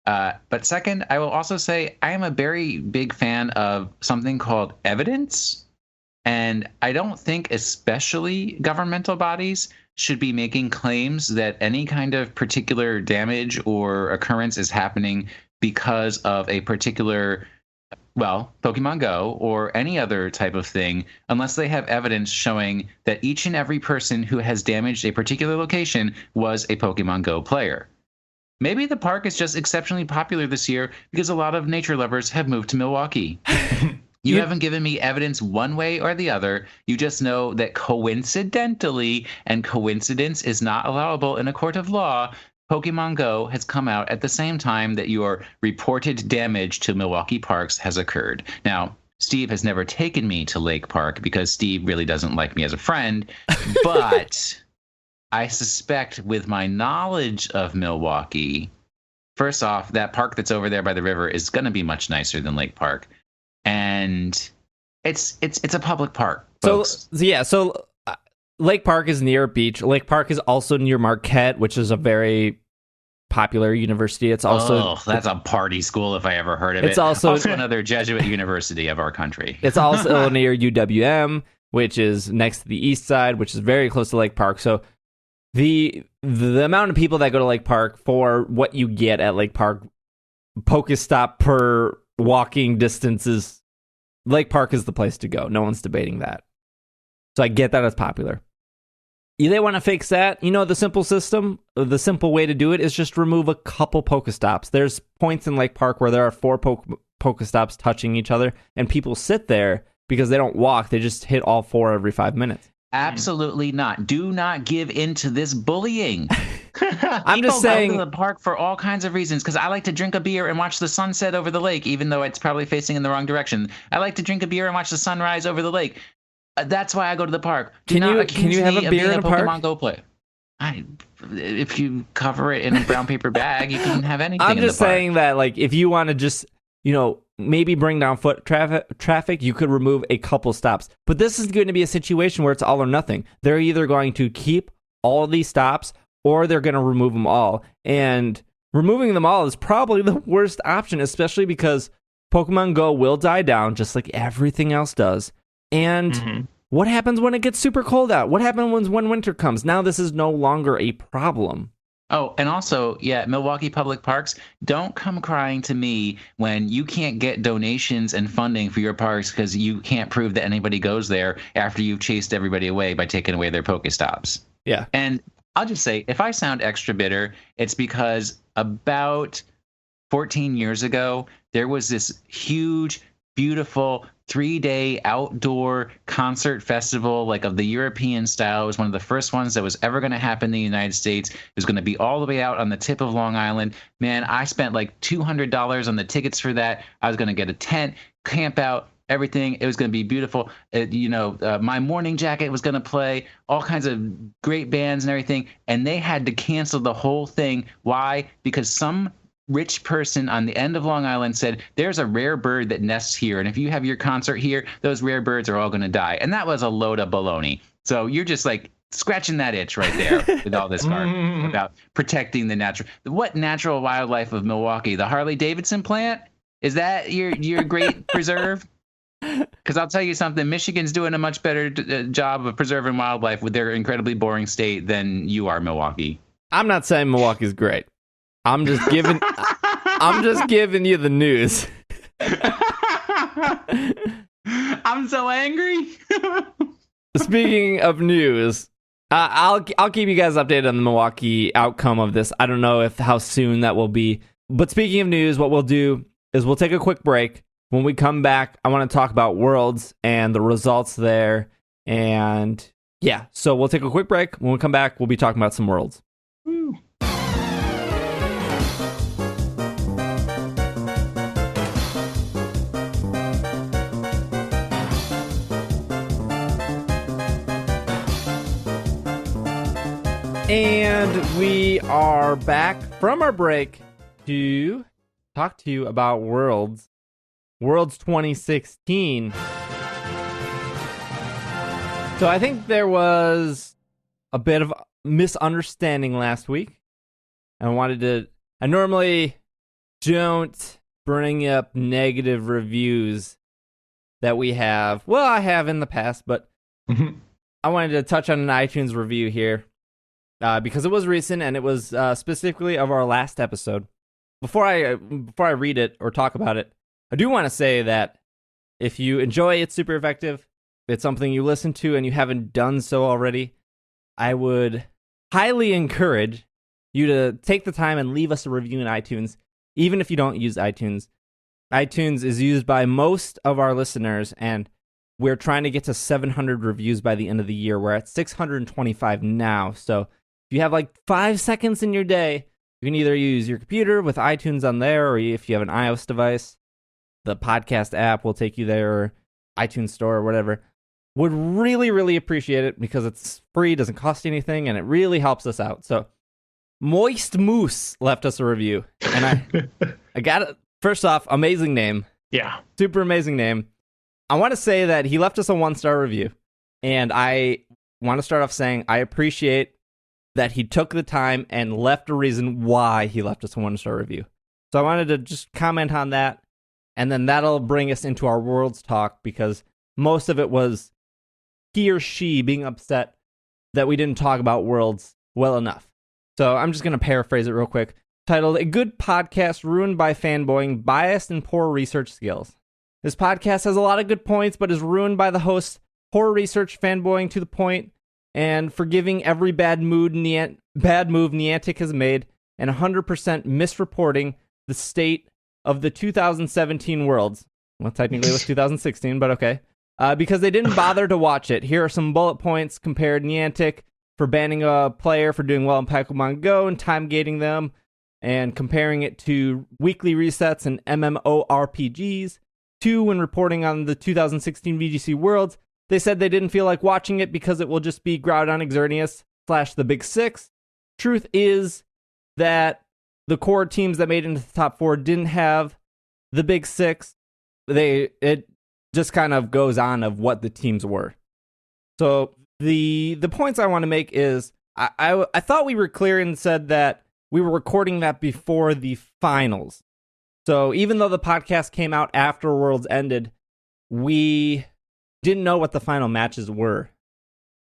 But second, I will also say I am a very big fan of something called evidence. And I don't think especially governmental bodies should be making claims that any kind of particular damage or occurrence is happening because of a particular, Pokemon Go or any other type of thing, unless they have evidence showing that each and every person who has damaged a particular location was a Pokemon Go player. Maybe the park is just exceptionally popular this year because a lot of nature lovers have moved to Milwaukee. You haven't given me evidence one way or the other. You just know that coincidentally, and coincidence is not allowable in a court of law, Pokemon Go has come out at the same time that your reported damage to Milwaukee parks has occurred. Now, Steve has never taken me to Lake Park because Steve really doesn't like me as a friend, but I suspect with my knowledge of Milwaukee, first off, that park that's over there by the river is going to be much nicer than Lake Park. And it's a public park, folks. So Lake Park is near a beach. Lake Park is also near Marquette, which is a very popular university. It's also that's a party school if I ever heard of it. It's also another Jesuit university of our country. It's also near UWM, which is next to the east side, which is very close to Lake Park. So the amount of people that go to Lake Park for what you get at Lake Park, Pokestop per walking distances, Lake Park is the place to go. No one's debating that. So I get that it's popular. They want to fix that. The simple way to do it is just remove a couple Pokestops. There's points in Lake Park where there are 4 Pokestops touching each other, and people sit there because they don't walk. They just hit all 4 every 5 minutes. Absolutely not. Do not give in to this bullying. I'm just saying, go to the park for all kinds of reasons, because I like to drink a beer and watch the sunset over the lake, even though it's probably facing in the wrong direction. I like to drink a beer and watch the sunrise over the lake. That's why I go to the park. Can you have a beer in a park? Pokemon Go play. If you cover it in a brown paper bag, you can have anything. I'm just saying that, like, if you want to just, maybe bring down foot traffic. You could remove a couple stops. But this is going to be a situation where it's all or nothing. They're either going to keep all of these stops or they're going to remove them all. And removing them all is probably the worst option, especially because Pokemon Go will die down just like everything else does. And what happens when it gets super cold out? What happens when winter comes? Now this is no longer a problem. Oh, and also, Milwaukee Public Parks, don't come crying to me when you can't get donations and funding for your parks because you can't prove that anybody goes there after you've chased everybody away by taking away their Pokestops. Yeah. And I'll just say, if I sound extra bitter, it's because about 14 years ago, there was this huge, beautiful 3-day outdoor concert festival, like of the European style. It was one of the first ones that was ever going to happen in the United States. It was going to be all the way out on the tip of Long Island. Man, I spent like $200 on the tickets for that. I was going to get a tent, camp out, everything. It was going to be beautiful. My Morning Jacket was going to play, all kinds of great bands and everything. And they had to cancel the whole thing. Why? Because some rich person on the end of Long Island said, there's a rare bird that nests here, and if you have your concert here, those rare birds are all going to die. And that was a load of baloney. So you're just like scratching that itch right there with all this garbage about protecting the natural wildlife of Milwaukee. The Harley Davidson plant? Is that your great preserve? Because I'll tell you something, Michigan's doing a much better job of preserving wildlife with their incredibly boring state than you are, Milwaukee. I'm not saying Milwaukee's great. I'm just giving you the news. I'm so angry. Speaking of news, I'll keep you guys updated on the Milwaukee outcome of this. I don't know how soon that will be. But speaking of news, what we'll do is we'll take a quick break. When we come back, I want to talk about Worlds and the results there. And yeah, so we'll take a quick break. When we come back, we'll be talking about some Worlds. Woo. And we are back from our break to talk to you about Worlds 2016. So I think there was a bit of misunderstanding last week. I normally don't bring up negative reviews that we have. Well, I have in the past, but I wanted to touch on an iTunes review here. Because it was recent and it was specifically of our last episode. Before I read it or talk about it, I do want to say that if you enjoy It's Super Effective, if it's something you listen to and you haven't done so already, I would highly encourage you to take the time and leave us a review in iTunes, even if you don't use iTunes. iTunes is used by most of our listeners, and we're trying to get to 700 reviews by the end of the year. We're at 625 now, so if you have like 5 seconds in your day, you can either use your computer with iTunes on there, or if you have an iOS device, the podcast app will take you there, or iTunes Store or whatever. Would really, really appreciate it because it's free, doesn't cost you anything, and it really helps us out. So, Moist Moose left us a review, and I got it. First off, amazing name. Yeah. Super amazing name. I want to say that he left us a 1-star review, and I want to start off saying I appreciate that he took the time and left a reason why he left us a 1-star review. So I wanted to just comment on that, and then that'll bring us into our Worlds talk, because most of it was he or she being upset that we didn't talk about Worlds well enough. So I'm just going to paraphrase it real quick. Titled, A Good Podcast Ruined by Fanboying, Biased and Poor Research Skills. This podcast has a lot of good points, but is ruined by the host's poor research, fanboying to the point, and forgiving every bad move Niantic has made, and 100% misreporting the state of the 2017 Worlds. Well, technically it was 2016, but okay. Because they didn't bother to watch it. Here are some bullet points compared Niantic for banning a player for doing well in Pokemon GO and time gating them, and comparing it to weekly resets and MMORPGs. 2, when reporting on the 2016 VGC Worlds, they said they didn't feel like watching it because it will just be Groudon, Xerneas / the Big Six. Truth is that the core teams that made it into the top 4 didn't have the Big Six, it just kind of goes on of what the teams were. So the points I want to make is I thought we were clear and said that we were recording that before the finals. So even though the podcast came out after Worlds ended, we didn't know what the final matches were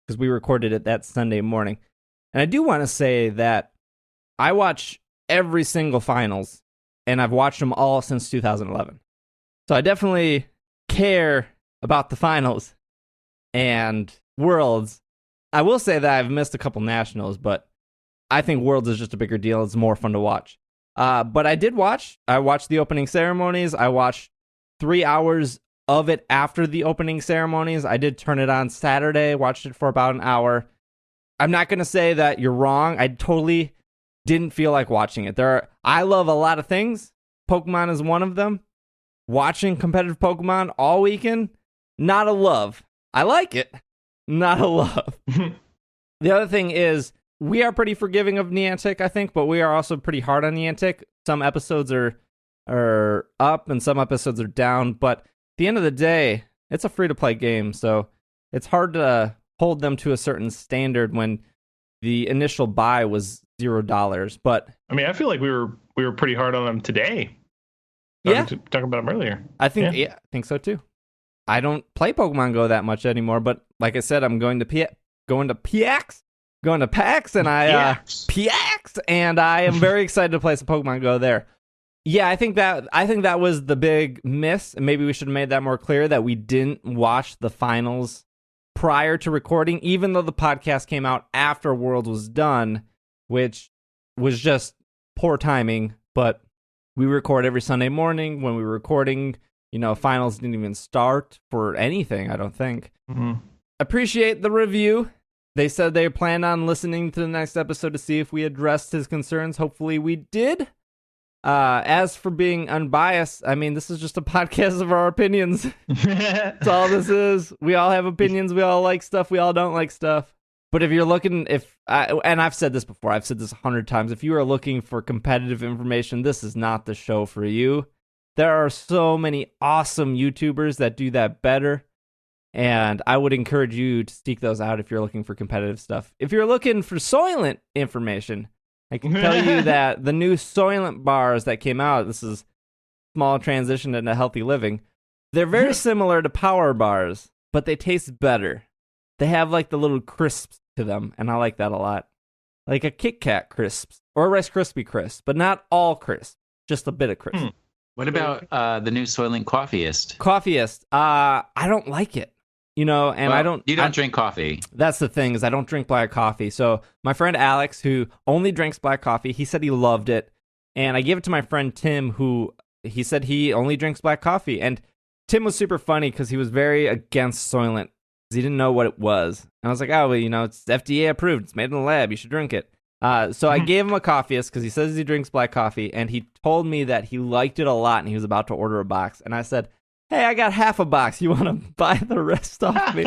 because we recorded it that Sunday morning. And I do want to say that I watch every single finals, and I've watched them all since 2011. So I definitely care about the finals and Worlds. I will say that I've missed a couple nationals, but I think Worlds is just a bigger deal. It's more fun to watch. But I did watch. I watched the opening ceremonies. I watched 3 hours of it after the opening ceremonies. I did turn it on Saturday, watched it for about an hour. I'm not going to say that you're wrong. I totally didn't feel like watching it. I love a lot of things. Pokemon is one of them. Watching competitive Pokemon all weekend, not a love. I like it, not a love. The other thing is, we are pretty forgiving of Niantic, I think, but we are also pretty hard on Niantic. Some episodes are up and some episodes are down, but at the end of the day, it's a free-to-play game, so it's hard to hold them to a certain standard when the initial buy was $0. But I mean, I feel like we were pretty hard on them today. Talking about them earlier. I think so too. I don't play Pokemon Go that much anymore, but like I said, I'm going to PAX, and PAX, and I am very excited to play some Pokemon Go there. Yeah, I think that was the big miss, and maybe we should have made that more clear that we didn't watch the finals prior to recording, even though the podcast came out after Worlds was done, which was just poor timing. But we record every Sunday morning. When we were recording, finals didn't even start for anything, I don't think. Mm-hmm. Appreciate the review. They said they planned on listening to the next episode to see if we addressed his concerns. Hopefully we did. As for being unbiased, I mean, this is just a podcast of our opinions. That's all this is. We all have opinions. We all like stuff. We all don't like stuff. But if you're looking, and I've said this before, I've said this 100 times, if you are looking for competitive information, this is not the show for you. There are so many awesome YouTubers that do that better, and I would encourage you to seek those out if you're looking for competitive stuff. If you're looking for Soylent information, I can tell you that the new Soylent bars that came out, this is small transition into healthy living, they're very similar to Power bars, but they taste better. They have like the little crisps to them, and I like that a lot. Like a Kit Kat crisps or a Rice Krispie crisp, but not all crisp, just a bit of crisp. What about the new Soylent Coffeeist? Coffeeist, I don't like it. I don't. You don't drink coffee. That's the thing, is I don't drink black coffee. So my friend Alex, who only drinks black coffee, he said he loved it, and I gave it to my friend Tim, who he said he only drinks black coffee. And Tim was super funny because he was very against Soylent. He didn't know what it was. And I was like, oh, well, it's FDA approved. It's made in the lab. You should drink it. So I gave him a Coffeeist because he says he drinks black coffee, and he told me that he liked it a lot, and he was about to order a box. And I said, hey, I got half a box. You want to buy the rest off me?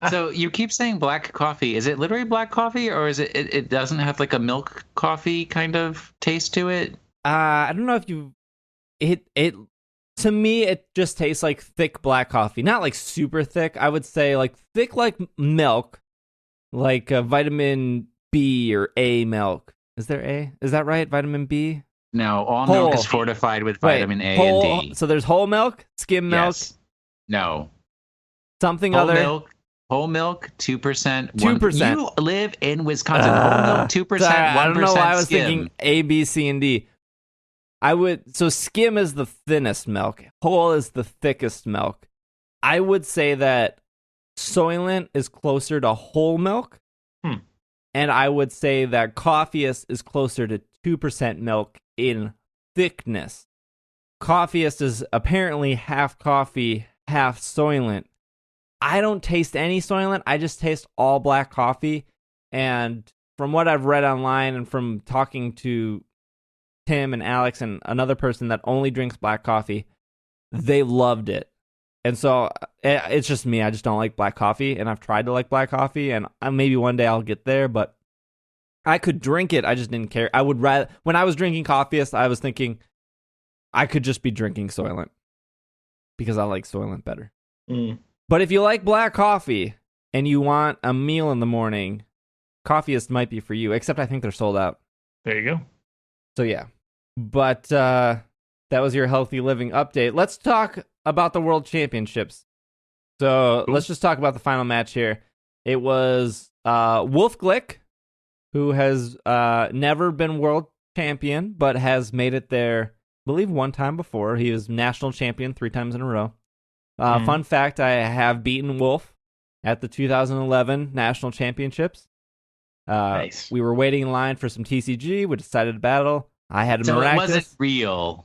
So you keep saying black coffee. Is it literally black coffee, or is it doesn't have like a milk coffee kind of taste to it? I don't know if it to me, it just tastes like thick black coffee. Not like super thick. I would say like thick like milk, like vitamin B or A milk. Is there A? Is that right? Vitamin B? No, all milk is fortified with vitamin A and D. So there's whole milk, skim milk? Yes. No. Something whole other? Milk, whole milk, 2%. 2%. You live in Wisconsin. Whole milk, 2%, 1% I don't know why I was skim. thinking A, B, C, and D. So skim is the thinnest milk. Whole is the thickest milk. I would say that Soylent is closer to whole milk. And I would say that Coffeeist is closer to 2% milk in thickness. Coffeeist is apparently half coffee, half Soylent. I don't taste any Soylent. I just taste all black coffee. And from what I've read online and from talking to Tim and Alex and another person that only drinks black coffee, they loved it. And so it's just me. I just don't like black coffee, and I've tried to like black coffee, and maybe one day I'll get there, but I could drink it. I just didn't care. I would rather, when I was drinking Coffeeist, I was thinking I could just be drinking Soylent. because I like Soylent better. Mm. But if you like black coffee and you want a meal in the morning, Coffeeist might be for you, except I think they're sold out. There you go. So yeah. But that was your healthy living update. Let's talk about the World Championships. So Cool. let's just talk about the final match here. It was Wolf Glick, who has never been world champion, but has made it there, I believe, one time before. He was national champion 3 times in a row. Fun fact, I have beaten Wolf at the 2011 National Championships. Nice. We were waiting in line for some TCG. We decided to battle. I had a So miraculous... it wasn't real.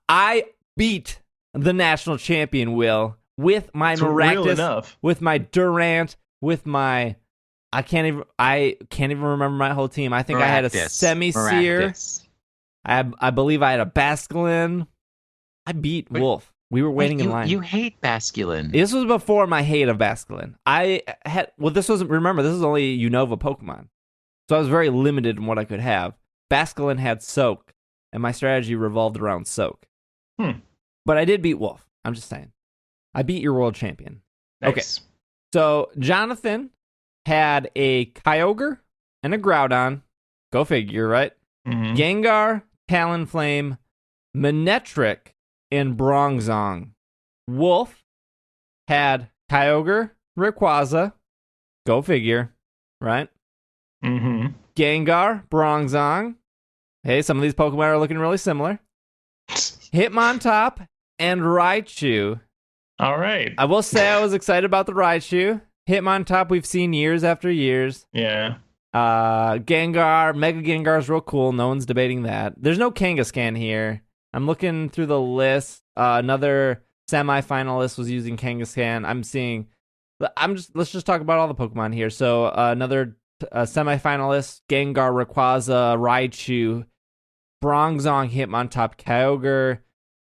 I beat the national champion, Will, with my It's miraculous... real enough. With my Durant, with my... I can't even remember my whole team. I think I had a Semi-Seer. I believe I had a Basculin. I beat Wolf. We were waiting in line. You hate Basculin. This was before my hate of Basculin. This was only Unova Pokemon. So I was very limited in what I could have. Basculin had Soak, and my strategy revolved around Soak. But I did beat Wolf. I'm just saying. I beat your world champion. Nice. Okay. So Jonathan had a Kyogre and a Groudon. Go figure, right? Mm-hmm. Gengar, Talonflame, Manectric, and Bronzong. Wolf had Kyogre, Rayquaza. Go figure, right? Mm-hmm. Gengar, Bronzong. Hey, some of these Pokemon are looking really similar. Hitmontop and Raichu. All right. I will say I was excited about the Raichu. Hitmontop we've seen years after years. Yeah. Gengar, Mega Gengar is real cool. No one's debating that. There's no Kangaskhan here. I'm looking through the list. Another semi-finalist was using Kangaskhan. Let's just talk about all the Pokemon here. So another semi-finalist, Gengar, Rayquaza, Raichu, Bronzong, Hitmontop, Kyogre,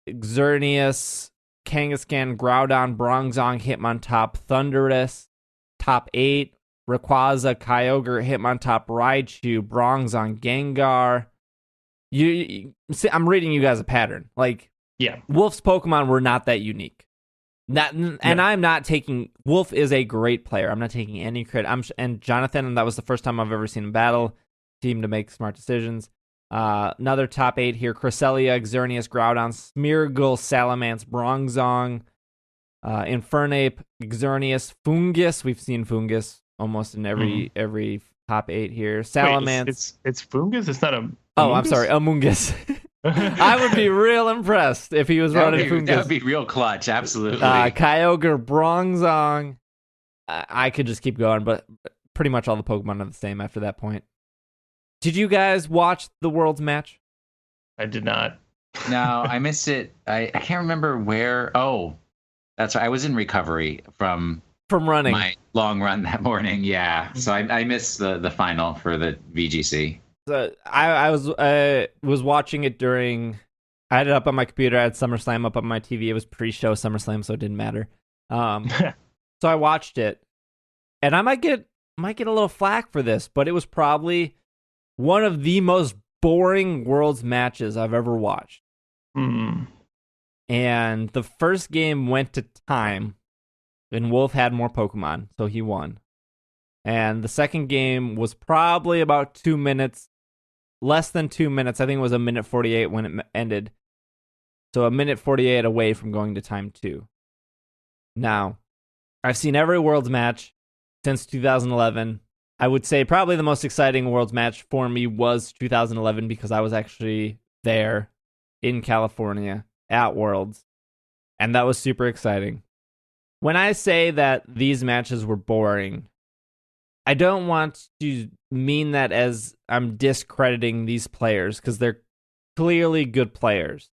Xerneas, Kangaskhan, Groudon, Bronzong, Hitmontop, Thundurus. Top 8, Rayquaza, Kyogre, Hitmontop, Raichu, Bronzong, Gengar. You see, I'm reading you guys a pattern. Like, yeah, Wolf's Pokemon were not that unique. I'm not taking... Wolf is a great player. I'm not taking any credit. And Jonathan, that was the first time I've ever seen him battle. Team to make smart decisions. Another top 8 here. Cresselia, Xerneas, Groudon, Smeargle, Salamence, Bronzong, Infernape, Xerneas, Fungus. We've seen Fungus almost in every top 8 here. Salamence. Wait, it's Fungus? It's not a... Oh, I'm sorry, Amoongus. I would be real impressed if he was running Fungus. That would be real clutch, absolutely. Kyogre, Bronzong. I could just keep going, but pretty much all the Pokemon are the same after that point. Did you guys watch the Worlds match? I did not. No, I missed it. I can't remember where. Oh, that's right. I was in recovery from running my long run that morning. Yeah, so I missed the final for the VGC. I was watching it during. I had it up on my computer. I had SummerSlam up on my TV. It was pre-show SummerSlam, so it didn't matter. So I watched it, and I might get a little flack for this, but it was probably one of the most boring Worlds matches I've ever watched. And the first game went to time, and Wolf had more Pokemon, so he won. And the second game was probably about 2 minutes, less than 2 minutes. I think it was 1:48 when it ended. So 1:48 away from going to time 2. Now, I've seen every Worlds match since 2011. I would say probably the most exciting Worlds match for me was 2011 because I was actually there in California at Worlds, and that was super exciting. When I say that these matches were boring, I don't want to mean that as I'm discrediting these players, because they're clearly good players,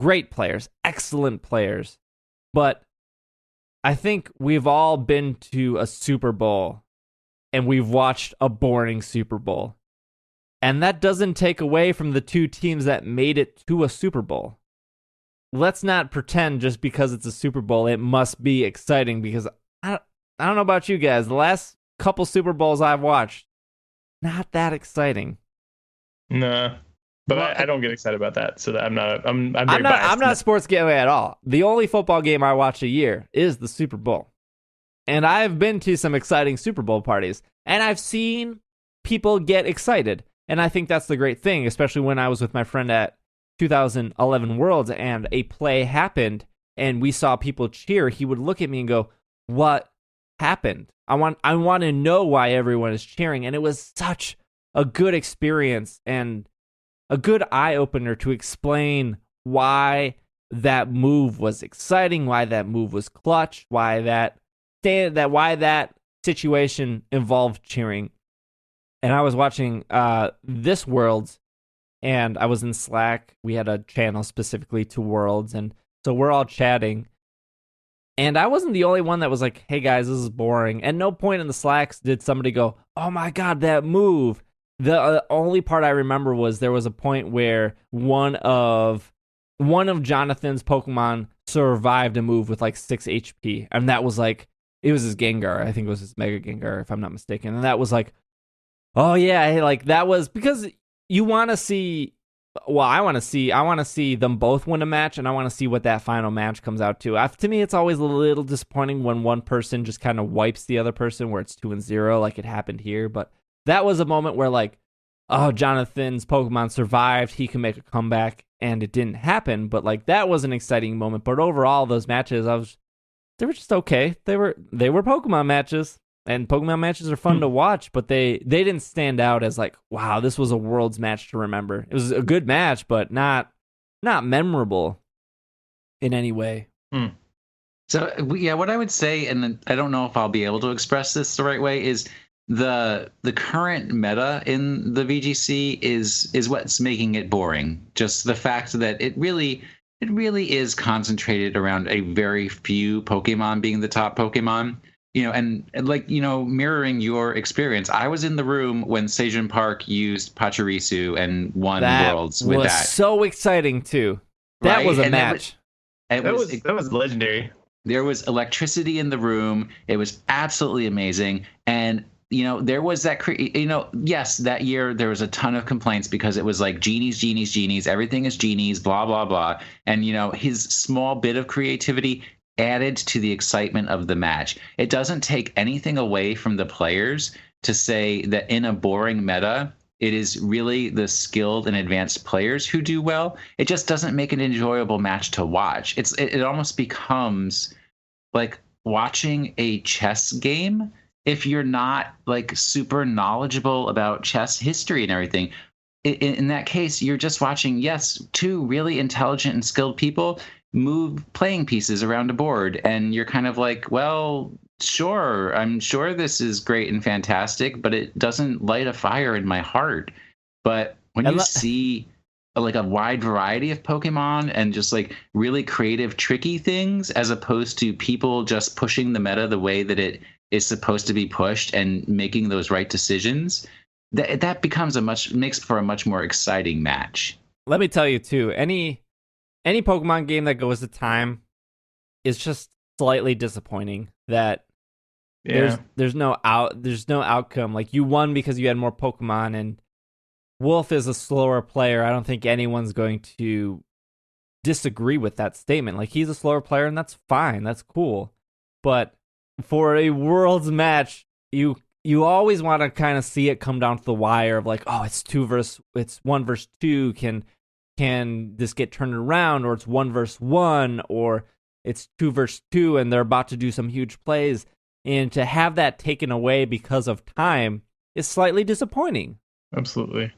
great players, excellent players. But I think we've all been to a Super Bowl and we've watched a boring Super Bowl. And that doesn't take away from the two teams that made it to a Super Bowl. Let's not pretend just because it's a Super Bowl it must be exciting, because I don't know about you guys, the last couple Super Bowls I've watched, not that exciting. Nah. But Well, I don't get excited about that, so that I'm very I'm not. biased. I'm not a sports guy at all. The only football game I watch a year is the Super Bowl, and I've been to some exciting Super Bowl parties, and I've seen people get excited, and I think that's the great thing. Especially when I was with my friend at 2011 Worlds, and a play happened, and we saw people cheer. He would look at me and go, "What happened? I want to know why everyone is cheering," and it was such a good experience and a good eye-opener to explain why that move was exciting, why that move was clutch, why that situation involved cheering. And I was watching this Worlds, and I was in Slack. We had a channel specifically to Worlds, and so we're all chatting. And I wasn't the only one that was like, "Hey guys, this is boring." At no point in the Slacks did somebody go, "Oh my god, that move." The only part I remember was there was a point where one of Jonathan's Pokemon survived a move with like 6 HP, and that was like, it was his Gengar. I think it was his Mega Gengar, if I'm not mistaken. And that was like, oh yeah, like that was because you want to see. Well, I want to see them both win a match, and I want to see what that final match comes out to. To me, it's always a little disappointing when one person just kind of wipes the other person, where it's 2-0, like it happened here, but. That was a moment where, like, oh, Jonathan's Pokemon survived. He can make a comeback, and it didn't happen. But like, that was an exciting moment. But overall, those matches, they were just okay. They were Pokemon matches, and Pokemon matches are fun to watch. But they didn't stand out as like, wow, this was a Worlds match to remember. It was a good match, but not memorable in any way. So yeah, what I would say, and I don't know if I'll be able to express this the right way, is the current meta in the VGC is what's making it boring. Just the fact that it really is concentrated around a very few Pokemon being the top Pokemon. And like, mirroring your experience, I was in the room when Seijun Park used Pachirisu and won Worlds with that. That was so exciting too. That right? was a and match. That was legendary. There was electricity in the room. It was absolutely amazing. And there was that, yes, that year there was a ton of complaints because it was like genies, everything is genies, blah, blah, blah. And, his small bit of creativity added to the excitement of the match. It doesn't take anything away from the players to say that in a boring meta, it is really the skilled and advanced players who do well. It just doesn't make an enjoyable match to watch. It almost becomes like watching a chess game. If you're not like super knowledgeable about chess history and everything, in that case, you're just watching, yes, two really intelligent and skilled people move playing pieces around a board. And you're kind of like, well, sure, I'm sure this is great and fantastic, but it doesn't light a fire in my heart. But when you see like a wide variety of Pokemon and just like really creative, tricky things, as opposed to people just pushing the meta the way that it is supposed to be pushed and making those right decisions, that becomes makes for a much more exciting match. Let me tell you too, any Pokemon game that goes to time is just slightly disappointing. That there's no outcome. Like, you won because you had more Pokemon, and Wolf is a slower player. I don't think anyone's going to disagree with that statement. Like, he's a slower player, and that's fine. That's cool. But for a Worlds match, you always want to kind of see it come down to the wire of like, oh, it's 1 versus 2. Can this get turned around? Or it's 1 versus 1, or it's 2 versus 2, and they're about to do some huge plays. And to have that taken away because of time is slightly disappointing. Absolutely.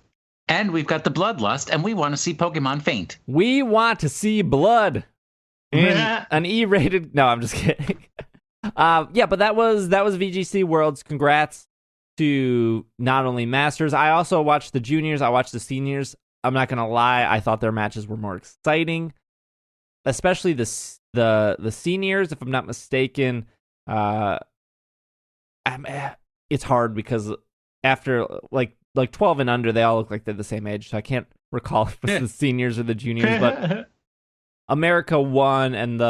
And we've got the bloodlust, and we want to see Pokemon faint. We want to see blood in an E-rated. No, I'm just kidding. Yeah, but that was VGC Worlds. Congrats to not only Masters. I also watched the juniors. I watched the seniors. I'm not gonna lie. I thought their matches were more exciting, especially the seniors. If I'm not mistaken, it's hard because after like 12 and under, they all look like they're the same age. So I can't recall if it's the seniors or the juniors, but America won, and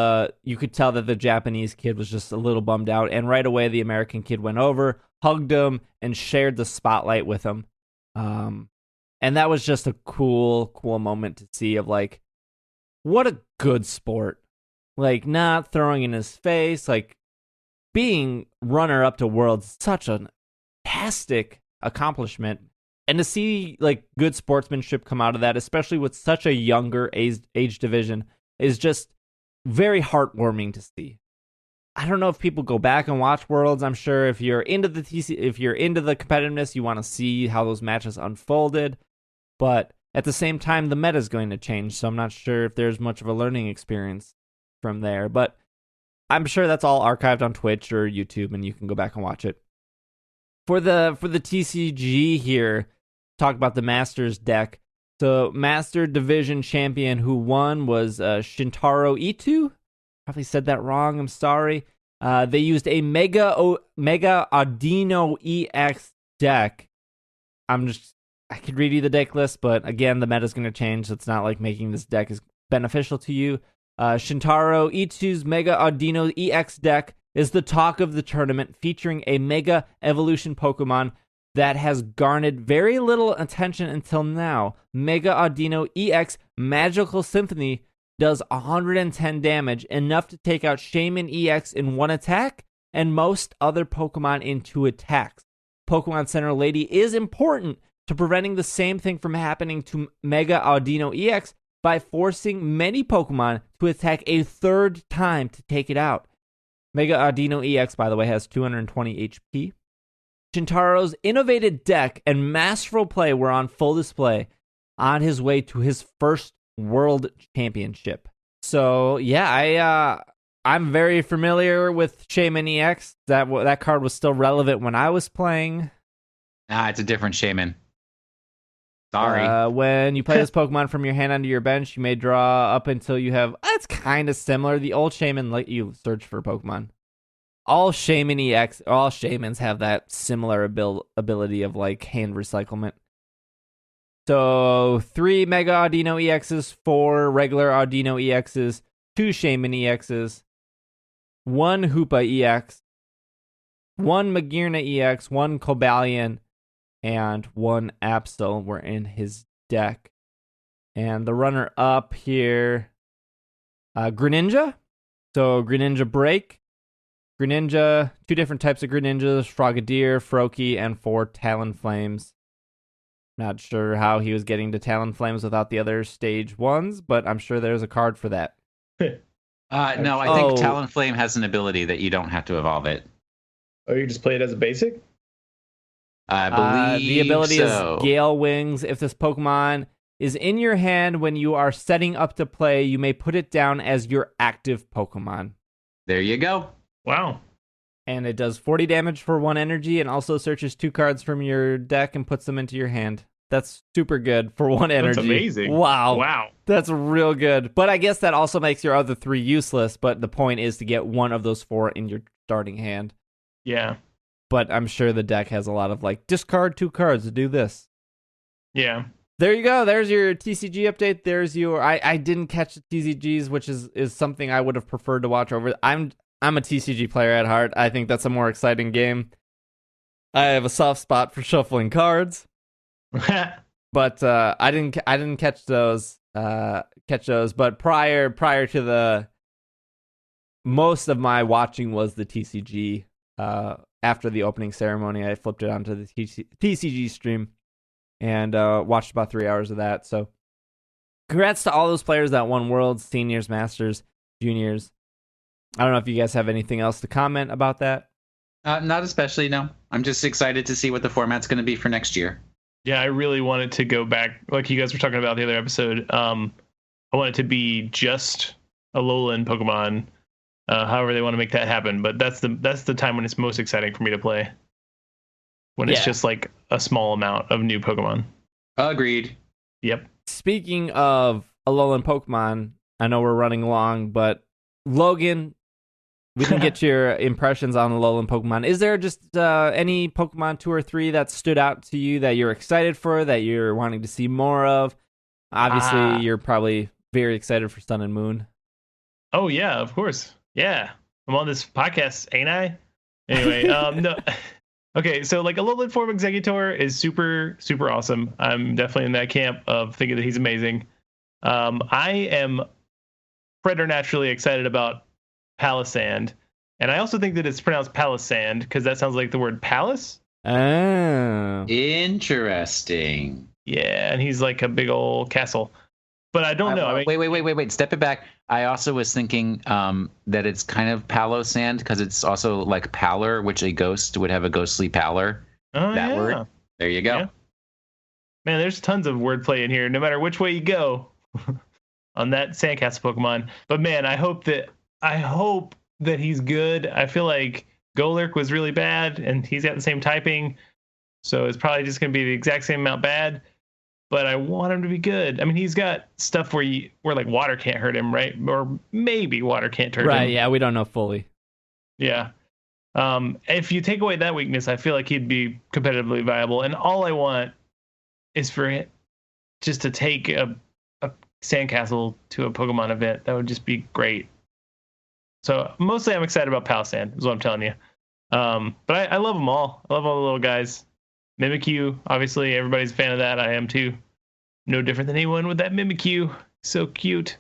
you could tell that the Japanese kid was just a little bummed out. And right away, the American kid went over, hugged him, and shared the spotlight with him. And that was just a cool moment to see of like, what a good sport. Like, not throwing in his face, like being runner up to Worlds, such a fantastic accomplishment. And to see like good sportsmanship come out of that, especially with such a younger age division, is just very heartwarming to see. I don't know if people go back and watch Worlds. I'm sure if you're into the if you're into the competitiveness, you want to see how those matches unfolded. But at the same time, the meta is going to change, so I'm not sure if there's much of a learning experience from there. But I'm sure that's all archived on Twitch or YouTube, and you can go back and watch it. For the TCG here, talk about the Masters deck. So Master Division champion who won was Shintaro Ito. Probably said that wrong. I'm sorry. They used a Mega Audino EX deck. I could read you the deck list, but again, the meta's going to change, so it's not like making this deck is beneficial to you. Shintaro Ito's Mega Audino EX deck is the talk of the tournament, featuring a Mega Evolution Pokemon that has garnered very little attention until now. Mega Audino EX Magical Symphony does 110 damage, enough to take out Shaman EX in one attack, and most other Pokemon in 2 attacks. Pokemon Center Lady is important to preventing the same thing from happening to Mega Audino EX by forcing many Pokemon to attack a third time to take it out. Mega Audino EX, by the way, has 220 HP. Shintaro's innovative deck and masterful play were on full display on his way to his first World Championship. So, yeah, I'm very familiar with Shaman EX. That card was still relevant when I was playing. It's a different Shaman. Sorry. When you play this Pokemon from your hand onto your bench, you may draw up until you have... It's kind of similar. The old Shaman let you search for Pokemon. All Shaman EX, all Shamans have that similar ability of like hand recyclement. So 3 Mega Audino EXs, 4 regular Audino EXs, 2 Shaman EXs, 1 Hoopa EX, 1 Magearna EX, 1 Cobalion, and 1 Absol were in his deck. And the runner-up here, Greninja. So Greninja Break. Greninja, 2 different types of Greninjas, Frogadier, Froakie, and 4 Talonflames. Not sure how he was getting to Talonflames without the other stage 1s, but I'm sure there's a card for that. No, I think Talonflame has an ability that you don't have to evolve it. Oh, you just play it as a basic? I believe the ability so. is Gale Wings. If this Pokemon is in your hand when you are setting up to play, you may put it down as your active Pokemon. There you go. Wow. And it does 40 damage for 1 energy and also searches 2 cards from your deck and puts them into your hand. That's super good for 1 energy. That's amazing. Wow. That's real good. But I guess that also makes your other 3 useless, but the point is to get 1 of those 4 in your starting hand. Yeah. But I'm sure the deck has a lot of like, discard 2 cards to do this. Yeah. There you go. There's your TCG update. There's your... I didn't catch the TCGs, which is something I would have preferred to watch over. I'm a TCG player at heart. I think that's a more exciting game. I have a soft spot for shuffling cards, but I didn't catch those. But prior to the most of my watching was the TCG. After the opening ceremony, I flipped it onto the TCG stream and watched about 3 hours of that. So, congrats to all those players that won Worlds, Seniors, Masters, Juniors. I don't know if you guys have anything else to comment about that. Not especially, no. I'm just excited to see what the format's going to be for next year. Yeah, I really wanted to go back, like you guys were talking about the other episode. I want it to be just Alolan Pokemon. However they want to make that happen, but that's the time when it's most exciting for me to play. When it's just like a small amount of new Pokemon. Agreed. Yep. Speaking of Alolan Pokemon, I know we're running long, but Logan, we can get your impressions on Alolan Pokemon. Is there just any Pokemon 2 or 3 that stood out to you that you're excited for, that you're wanting to see more of? Obviously, you're probably very excited for Sun and Moon. Oh, yeah, of course. Yeah. I'm on this podcast, ain't I? Anyway, no. Okay, so like Alolan Form Executor is super, super awesome. I'm definitely in that camp of thinking that he's amazing. I am preternaturally excited about Palisand, and I also think that it's pronounced Palisand because that sounds like the word palace. Oh. Interesting. Yeah, and he's like a big old castle. But I don't know. I mean, Wait. Step it back. I also was thinking that it's kind of palo sand because it's also like pallor, which a ghost would have a ghostly pallor. oh, That yeah. word. There you go. Yeah. Man, there's tons of wordplay in here, no matter which way you go on that Sandcastle Pokemon. But man, I hope that he's good. I feel like Golurk was really bad, and he's got the same typing, so it's probably just going to be the exact same amount bad. But I want him to be good. I mean, he's got stuff where like water can't hurt him, right? Or maybe water can't hurt him. Right, yeah, we don't know fully. Yeah. If you take away that weakness, I feel like he'd be competitively viable. And all I want is for it just to take a Sandcastle to a Pokemon event. That would just be great. So mostly I'm excited about Palisand, is what I'm telling you. But I love them all. I love all the little guys. Mimikyu, obviously, everybody's a fan of that. I am too. No different than anyone with that Mimikyu. So cute.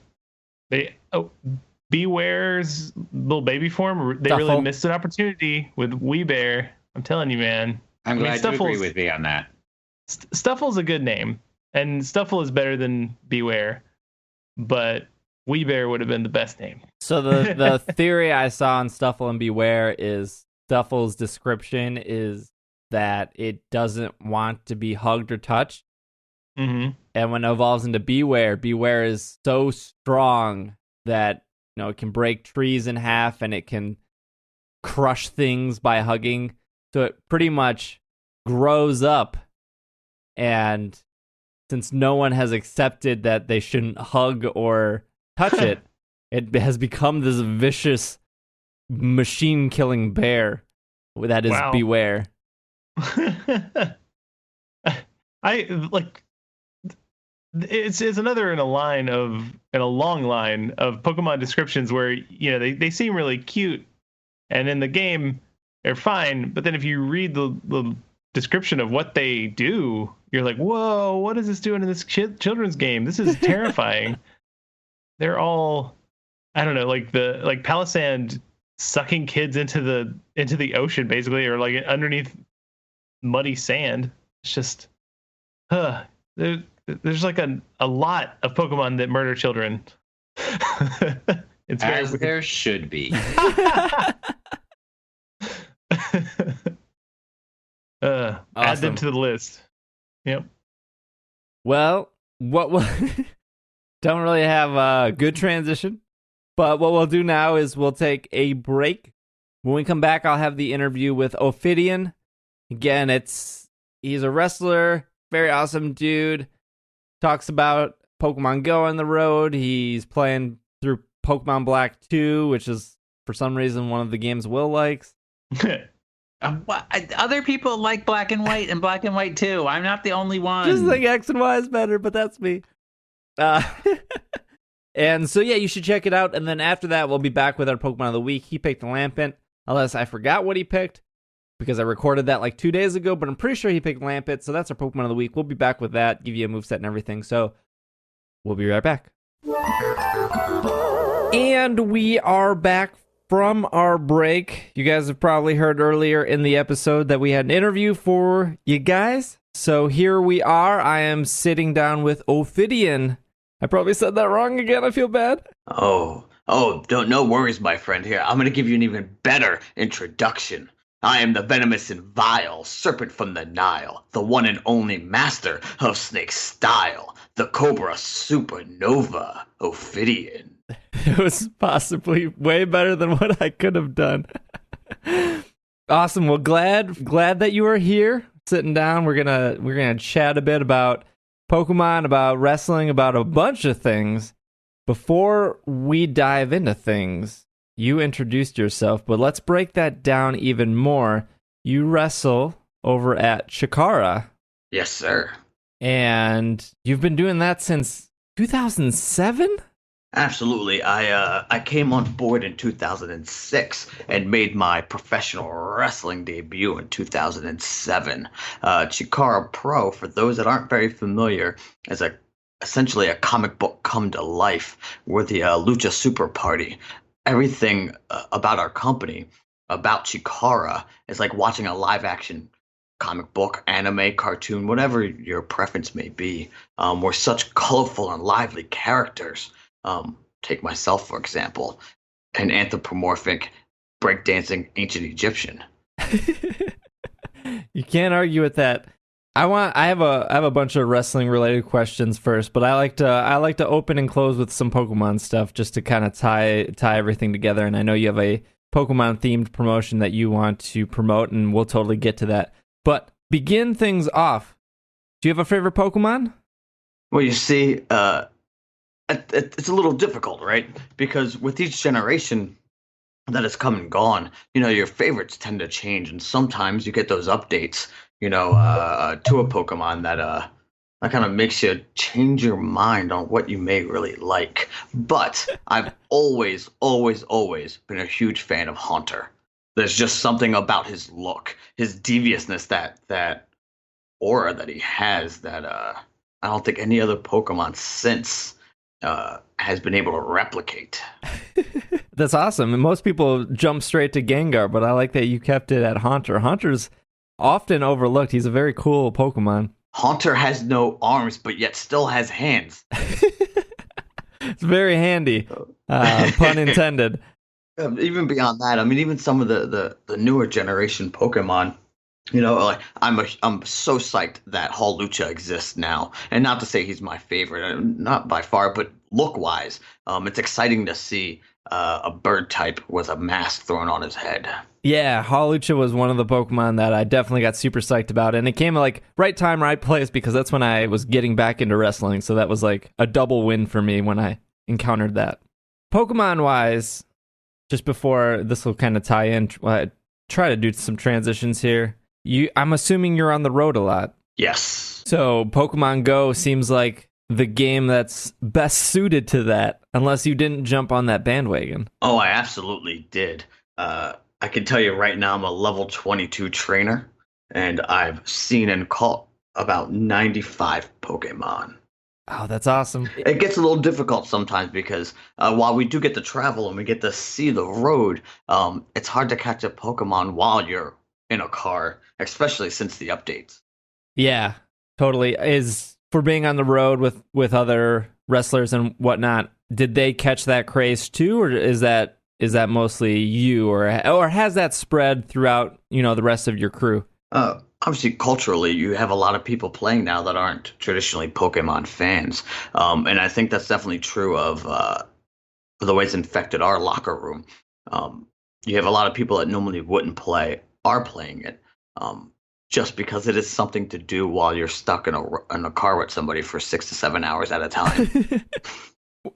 Beware's little baby form, they really missed an opportunity with Weebear. I'm telling you, man. I'm glad you agree with me on that. Stuffle's a good name, and Stuffle is better than Beware, but Weebear would have been the best name. So the theory I saw on Stuffle and Beware is Stuffle's description is that it doesn't want to be hugged or touched. Mm-hmm. And when it evolves into Beware, Beware is so strong that it can break trees in half and it can crush things by hugging. So it pretty much grows up, and since no one has accepted that they shouldn't hug or touch it, it has become this vicious machine-killing bear that is Beware. I like it's another in a long line of Pokemon descriptions where they seem really cute, and in the game they're fine, but then if you read the description of what they do, you're like, whoa, what is this doing in this children's game? This is terrifying. They're all, I don't know, like Palisand sucking kids into the ocean basically, or like underneath muddy sand. It's just there's like a lot of Pokemon that murder children. It's as there should be. Awesome. Add them to the list. Yep. Well, don't really have a good transition, but what we'll do now is we'll take a break. When we come back, I'll have the interview with Ophidian. Again, he's a wrestler, very awesome dude. Talks about Pokemon Go on the road. He's playing through Pokemon Black 2, which is for some reason one of the games Will likes. Other people like Black and White and Black and White 2. I'm not the only one. Just think X and Y is better, but that's me. And so, yeah, you should check it out. And then after that, we'll be back with our Pokemon of the Week. He picked Lampent, unless I forgot what he picked, because I recorded that like 2 days ago, but I'm pretty sure he picked Lampent, so that's our Pokemon of the Week. We'll be back with that, give you a moveset and everything. So we'll be right back. And we are back from our break. You guys have probably heard earlier in the episode that we had an interview for you guys. So here we are. I am sitting down with Ophidian. I probably said that wrong again. I feel bad. Oh, no worries, my friend. Here, I'm going to give you an even better introduction. I am the venomous and vile serpent from the Nile, the one and only master of snake style, the Cobra Supernova, Ophidian. It was possibly way better than what I could have done. Awesome. Well, glad that you are here, sitting down. We're gonna chat a bit about Pokemon, about wrestling, about a bunch of things. Before we dive into things, you introduced yourself, but let's break that down even more. You wrestle over at CHIKARA. Yes, sir. And you've been doing that since 2007? Absolutely. I came on board in 2006 and made my professional wrestling debut in 2007. Chikara Pro, for those that aren't very familiar, is essentially a comic book come to life. We're the Lucha Super Party. Everything about our company, about Chikara, is like watching a live action comic book, anime, cartoon, whatever your preference may be. We're such colorful and lively characters. Take myself, for example, an anthropomorphic breakdancing ancient Egyptian. You can't argue with that. I have a bunch of wrestling related questions first, but I like to open and close with some Pokemon stuff just to kind of tie everything together. And I know you have a Pokemon themed promotion that you want to promote, and we'll totally get to that. But begin things off. Do you have a favorite Pokemon? Well, you see, it's a little difficult, right? Because with each generation that has come and gone, your favorites tend to change, and sometimes you get those updates, to a Pokemon that kind of makes you change your mind on what you may really like. But I've always, always, always been a huge fan of Haunter. There's just something about his look, his deviousness, that aura that he has that I don't think any other Pokemon since has been able to replicate. That's awesome. And most people jump straight to Gengar, but I like that you kept it at Haunter. Haunter's often overlooked. He's a very cool Pokemon. Haunter has no arms, but yet still has hands. It's very handy. Pun intended. Even beyond that, I mean, even some of the newer generation Pokemon, like I'm so psyched that Hall Lucha exists now, and not to say he's my favorite, not by far, but look wise, it's exciting to see a bird type with a mask thrown on his head. Yeah, Hall Lucha was one of the Pokemon that I definitely got super psyched about, and it came like right time, right place, because that's when I was getting back into wrestling, so that was like a double win for me when I encountered that. Pokemon wise, just before this will kind of tie in, try to do some transitions here. I'm assuming you're on the road a lot. Yes. So Pokemon Go seems like the game that's best suited to that, unless you didn't jump on that bandwagon. Oh, I absolutely did. I can tell you right now, I'm a level 22 trainer, and I've seen and caught about 95 Pokemon. Oh, that's awesome. It gets a little difficult sometimes because while we do get to travel and we get to see the road, it's hard to catch a Pokemon while you're in a car, especially since the updates. Yeah, totally. For being on the road with other wrestlers and whatnot, did they catch that craze too, or is that mostly you, or has that spread throughout the rest of your crew? Obviously, culturally, you have a lot of people playing now that aren't traditionally Pokemon fans, and I think that's definitely true of the way it's infected our locker room. You have a lot of people that normally wouldn't play are playing it, just because it is something to do while you're stuck in a car with somebody for 6 to 7 hours at a time.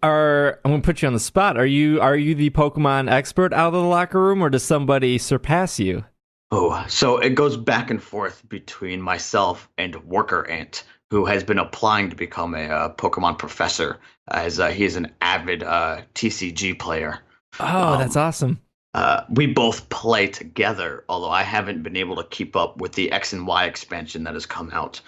I'm gonna put you on the spot. Are you the Pokemon expert out of the locker room, or does somebody surpass you? Oh, so it goes back and forth between myself and Worker Ant, who has been applying to become a Pokemon professor, as he is an avid TCG player. Oh, that's awesome. We both play together, although I haven't been able to keep up with the X and Y expansion that has come out.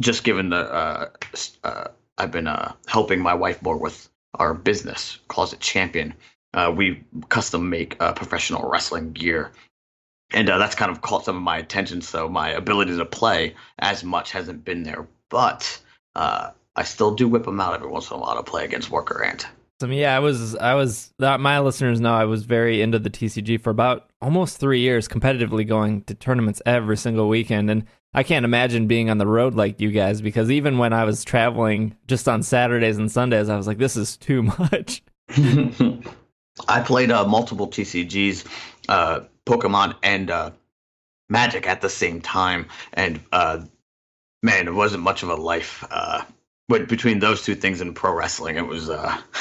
Just given I've been helping my wife more with our business, Closet Champion. We custom make professional wrestling gear. And that's kind of caught some of my attention, so my ability to play as much hasn't been there. But I still do whip them out every once in a while to play against Worker Ant. Yeah, I was. My listeners know I was very into the TCG for about almost 3 years, competitively going to tournaments every single weekend. And I can't imagine being on the road like you guys, because even when I was traveling just on Saturdays and Sundays, I was like, this is too much. I played multiple TCGs, Pokemon and Magic at the same time, and man, it wasn't much of a life. But between those two things and pro wrestling, it was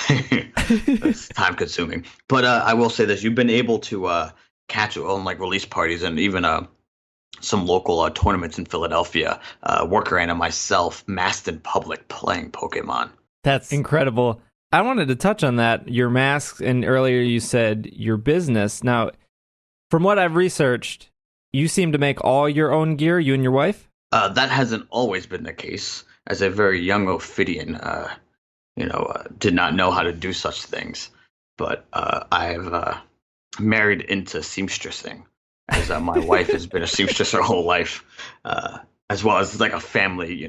it's time consuming. But I will say this: you've been able to catch on like release parties and even some local tournaments in Philadelphia. Worker and myself masked in public playing Pokemon. That's incredible. I wanted to touch on that, your masks, and earlier you said your business. Now, from what I've researched, you seem to make all your own gear, you and your wife? That hasn't always been the case. As a very young Ophidian, did not know how to do such things. But I've married into seamstressing, as my wife has been a seamstress her whole life, as well as like a family.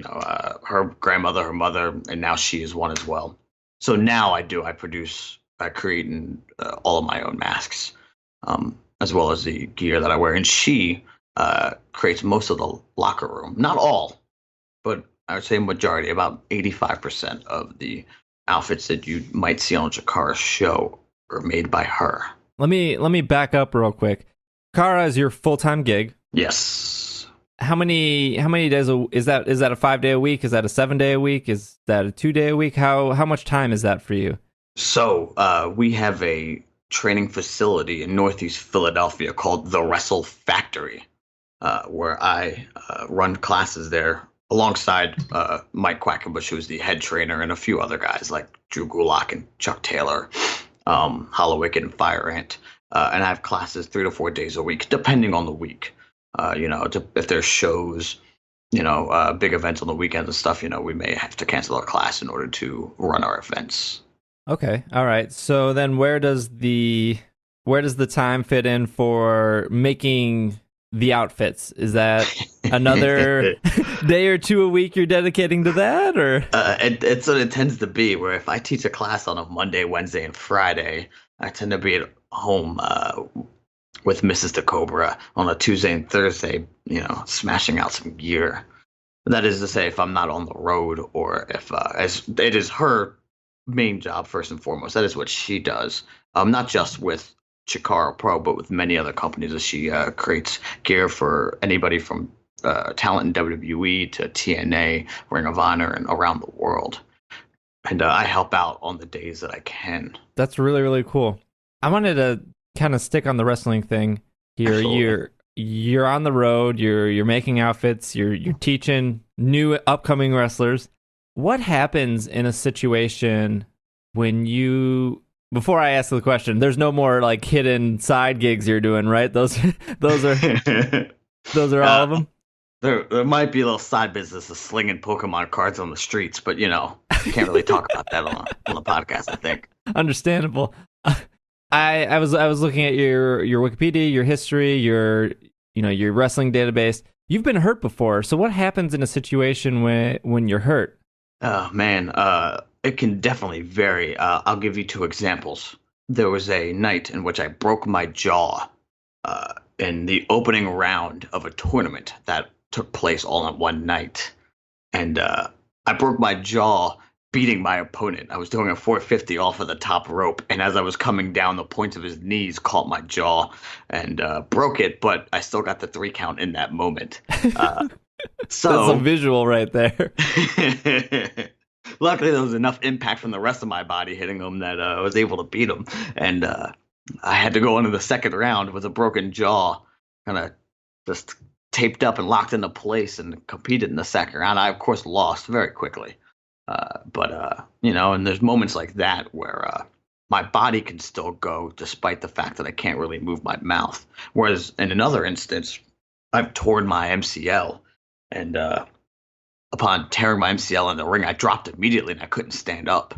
Her grandmother, her mother, and now she is one as well. So now I create all of my own masks, as well as the gear that I wear. And she creates most of the locker room. Not all, but I would say majority, about 85% of the outfits that you might see on CHIKARA's show are made by her. Let me back up real quick. CHIKARA is your full-time gig. Yes. How many days is that a 5 day a week? Is that a 7 day a week? Is that a 2 day a week? How much time is that for you? So we have a training facility in Northeast Philadelphia called the Wrestle Factory, where I run classes there alongside Mike Quackenbush, who's the head trainer, and a few other guys like Drew Gulak and Chuck Taylor, Hollowick and Fire Ant. And I have classes 3 to 4 days a week, depending on the week. If there's shows, big events on the weekends and stuff, we may have to cancel our class in order to run our events. Okay. All right. So then where does the time fit in for making the outfits? Is that another day or two a week you're dedicating to that, or? It's what it tends to be, where if I teach a class on a Monday, Wednesday, and Friday, I tend to be at home with Mrs. DeCobra on a Tuesday and Thursday, smashing out some gear. That is to say, if I'm not on the road, or if as it is her main job first and foremost. That is what she does. Not just with CHIKARA Pro, but with many other companies, as she creates gear for anybody from talent in WWE to TNA, Ring of Honor, and around the world. And I help out on the days that I can. That's really, really cool. I wanted to kind of stick on the wrestling thing here. Absolutely. You're on the road, you're making outfits, you're teaching new upcoming wrestlers. What happens in a situation when before I ask the question, there's no more like hidden side gigs you're doing, right? Those are all of them. There might be a little side business of slinging Pokemon cards on the streets, but you can't really talk about that on the podcast, I think. Understandable. I was looking at your Wikipedia, your history, your wrestling database. You've been hurt before, so what happens in a situation when you're hurt? Oh man, it can definitely vary. I'll give you 2 examples. There was a night in which I broke my jaw in the opening round of a tournament that took place all in one night, and I broke my jaw beating my opponent. I was doing a 450 off of the top rope, and as I was coming down, the points of his knees caught my jaw and broke it, but I still got the 3 count in that moment. So that's a visual right there. Luckily, there was enough impact from the rest of my body hitting him that I was able to beat him, and I had to go into the second round with a broken jaw, kind of just taped up and locked into place, and competed in the second round. I, of course, lost very quickly. And there's moments like that where my body can still go despite the fact that I can't really move my mouth. Whereas in another instance, I've torn my MCL, and upon tearing my MCL in the ring, I dropped immediately and I couldn't stand up.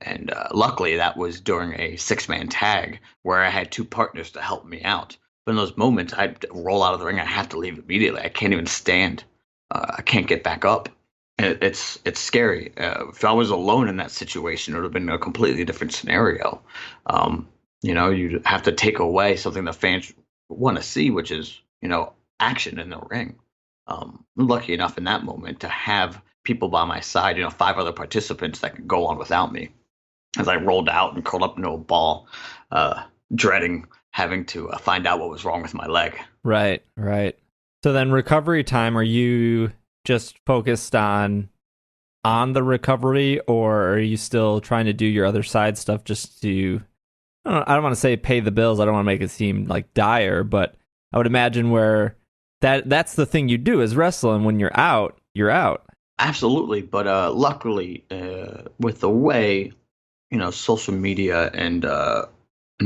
And luckily, that was during a 6-man tag where I had 2 partners to help me out. But in those moments, I'd roll out of the ring. I have to leave immediately. I can't even stand. I can't get back up. It's scary. If I was alone in that situation, it would have been a completely different scenario. You'd have to take away something the fans want to see, which is, action in the ring. I'm lucky enough in that moment to have people by my side, 5 other participants that could go on without me. As I rolled out and curled up into a ball, dreading having to find out what was wrong with my leg. Right. So then recovery time, are you just focused on the recovery, or are you still trying to do your other side stuff just to, I don't want to say pay the bills, I don't want to make it seem like dire, but I would imagine where that's the thing you do is wrestle, and when you're out, you're out. Absolutely, but luckily, with the way social media and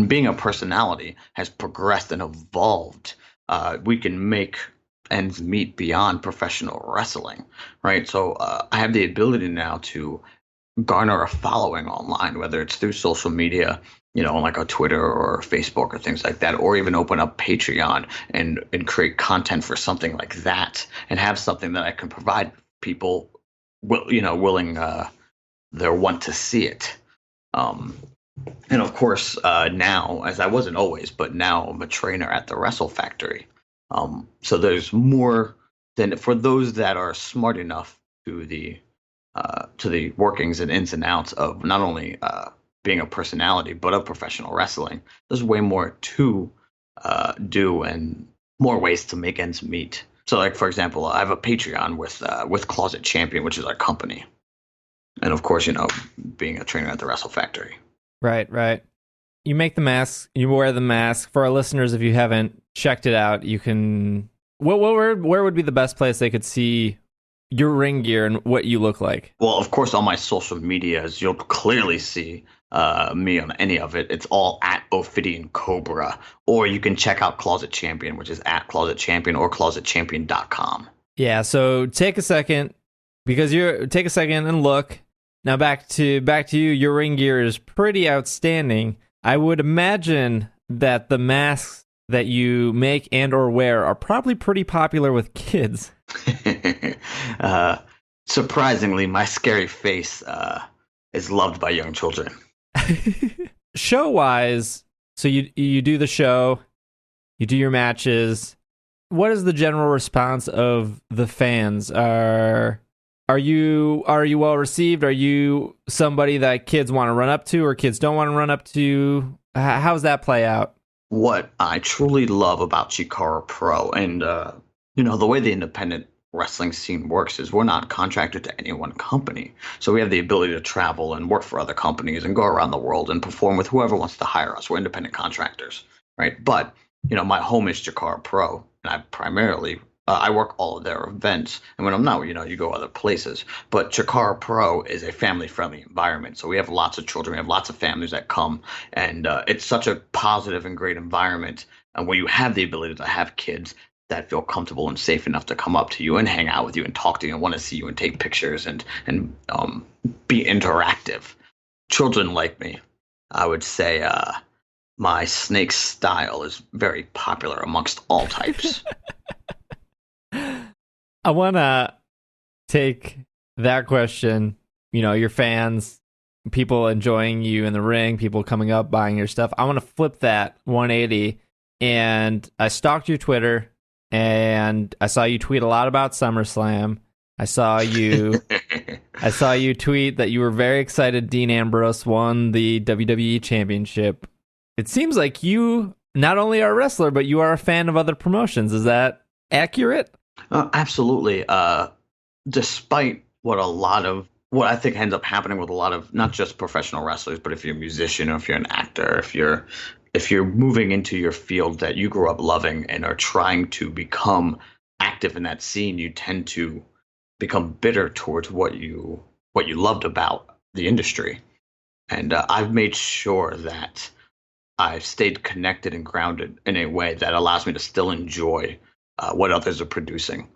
being a personality has progressed and evolved, we can make ends meet beyond professional wrestling, right? So I have the ability now to garner a following online, whether it's through social media, like a Twitter or Facebook or things like that, or even open up Patreon and create content for something like that, and have something that I can provide people, willing, they want to see it. And of course, now, as I wasn't always, but now I'm a trainer at the Wrestle Factory. So there's more than for those that are smart enough to the workings and ins and outs of not only being a personality but of professional wrestling. There's way more to do and more ways to make ends meet. So, like for example, I have a Patreon with Closet Champion, which is our company, and of course, being a trainer at the Wrestle Factory. Right. You make the mask. You wear the mask. For our listeners, if you haven't checked it out, you can. Where would be the best place they could see your ring gear and what you look like? Well, of course, on my social medias, you'll clearly see me on any of it. It's all at Ophidian Cobra, or you can check out Closet Champion, which is at Closet Champion or ClosetChampion.com. Yeah. So take a second and look. Now back to you. Your ring gear is pretty outstanding. I would imagine that the masks that you make and or wear are probably pretty popular with kids. Surprisingly, my scary face is loved by young children. Show-wise, so you do the show, you do your matches. What is the general response of the fans? Are you well received? Are you somebody that kids want to run up to or kids don't want to run up to? How's that play out? What I truly love about CHIKARA Pro and the way the independent wrestling scene works is we're not contracted to any one company. So we have the ability to travel and work for other companies and go around the world and perform with whoever wants to hire us. We're independent contractors, right? But, my home is CHIKARA Pro, and I primarily I work all of their events. And when I'm not, you go other places. But CHIKARA Pro is a family-friendly environment. So we have lots of children. We have lots of families that come. And it's such a positive and great environment. And where you have the ability to have kids that feel comfortable and safe enough to come up to you and hang out with you and talk to you and want to see you and take pictures and be interactive. Children like me. I would say my snake style is very popular amongst all types. I want to take that question, your fans, people enjoying you in the ring, people coming up, buying your stuff. I want to flip that 180. And I stalked your Twitter, and I saw you tweet a lot about SummerSlam. I saw you tweet that you were very excited Dean Ambrose won the WWE Championship. It seems like you not only are a wrestler, but you are a fan of other promotions. Is that accurate? Absolutely. Despite what I think ends up happening with a lot of not just professional wrestlers, but if you're a musician or if you're an actor, if you're moving into your field that you grew up loving and are trying to become active in that scene, you tend to become bitter towards what you loved about the industry. And I've made sure that I've stayed connected and grounded in a way that allows me to still enjoy what others are producing.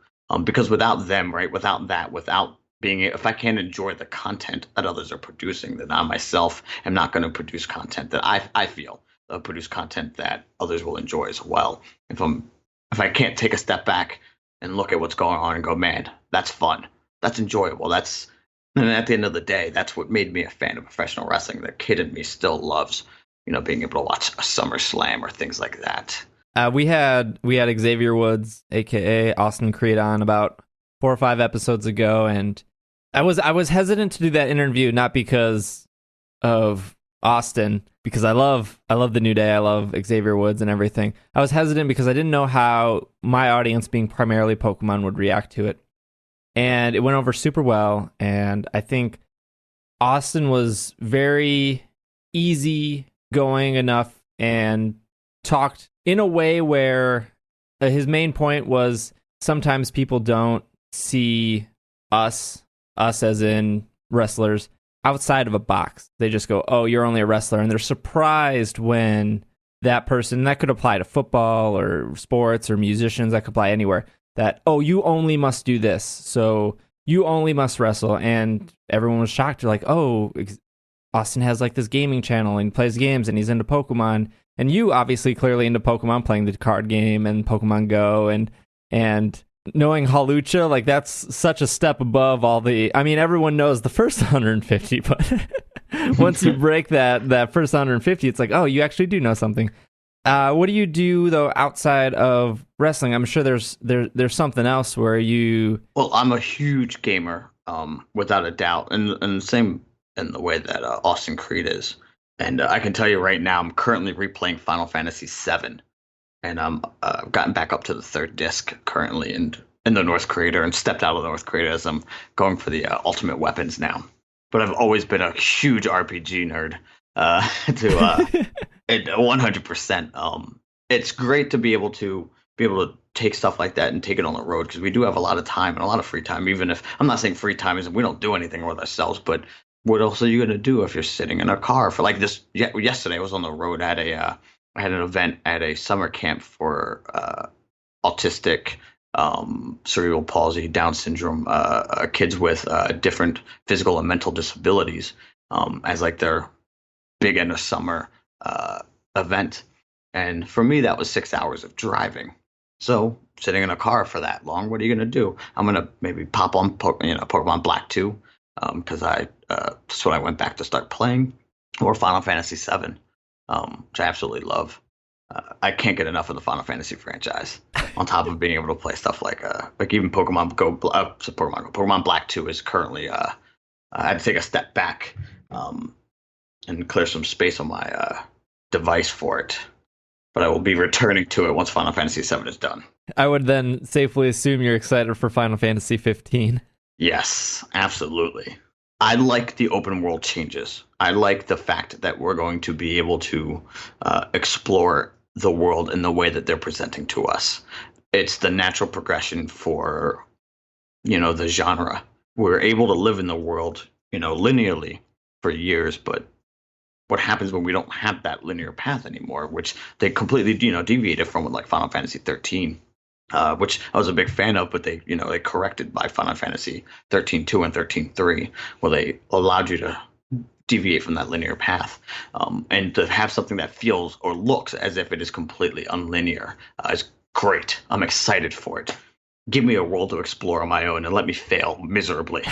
Because without them, right, without being, if I can't enjoy the content that others are producing, then I myself am not going to produce content that I feel produce content that others will enjoy as well. If I can't take a step back and look at what's going on and go, man, that's fun, that's enjoyable, and at the end of the day, that's what made me a fan of professional wrestling. The kid in me still loves, being able to watch a SummerSlam or things like that. We had Xavier Woods, aka Austin Creed, on about 4 or 5 episodes ago, and I was hesitant to do that interview, not because of Austin, because I love the New Day, I love Xavier Woods and everything. I was hesitant because I didn't know how my audience, being primarily Pokemon, would react to it, and it went over super well. And I think Austin was very easy going enough and talked in a way where his main point was sometimes people don't see us as in wrestlers, outside of a box. They just go, oh, you're only a wrestler. And they're surprised when that person, that could apply to football or sports or musicians, that could apply anywhere, that, oh, you only must do this. So you only must wrestle. And everyone was shocked. They're like, oh, Austin has like this gaming channel and he plays games and he's into Pokemon. And you obviously clearly into Pokemon, playing the card game and Pokemon Go and knowing Halucha, like that's such a step above all the, I mean, everyone knows the first 150, but once you break that first 150, it's like, oh, you actually do know something. What do you do though outside of wrestling? I'm sure there's something else where you. Well, I'm a huge gamer, without a doubt, and same in the way that Austin Creed is. And I can tell you right now, I'm currently replaying Final Fantasy VII. And I've gotten back up to the third disc currently in the North Crater, and stepped out of the North Crater as I'm going for the ultimate weapons now. But I've always been a huge RPG nerd, to 100%. It's great to be able to take stuff like that and take it on the road, because we do have a lot of time and a lot of free time. Even if I'm not saying free time is we don't do anything with ourselves, but what else are you going to do if you're sitting in a car for like this? Yesterday I was on the road at I had an event at a summer camp for autistic, cerebral palsy, Down syndrome, kids with different physical and mental disabilities, as like their big end of summer event. And for me, that was 6 hours of driving. So sitting in a car for that long, what are you going to do? I'm going to maybe pop on Pokemon Black 2, because that's when I went back to start playing, or Final Fantasy VII. Which I absolutely love. I can't get enough of the Final Fantasy franchise. On top of being able to play stuff like even Pokemon Go, Pokemon Black 2 is currently. I had to take a step back, and clear some space on my device for it. But I will be returning to it once Final Fantasy VII is done. I would then safely assume you're excited for Final Fantasy 15. Yes, absolutely. I like the open world changes. I like the fact that we're going to be able to explore the world in the way that they're presenting to us. It's the natural progression for, the genre. We're able to live in the world, linearly for years, but what happens when we don't have that linear path anymore, which they completely, deviated from with like Final Fantasy 13. Which I was a big fan of, but they corrected by Final Fantasy 13.2 and 13.3, where they allowed you to deviate from that linear path, and to have something that feels or looks as if it is completely unlinear is great. I'm excited for it. Give me a world to explore on my own and let me fail miserably.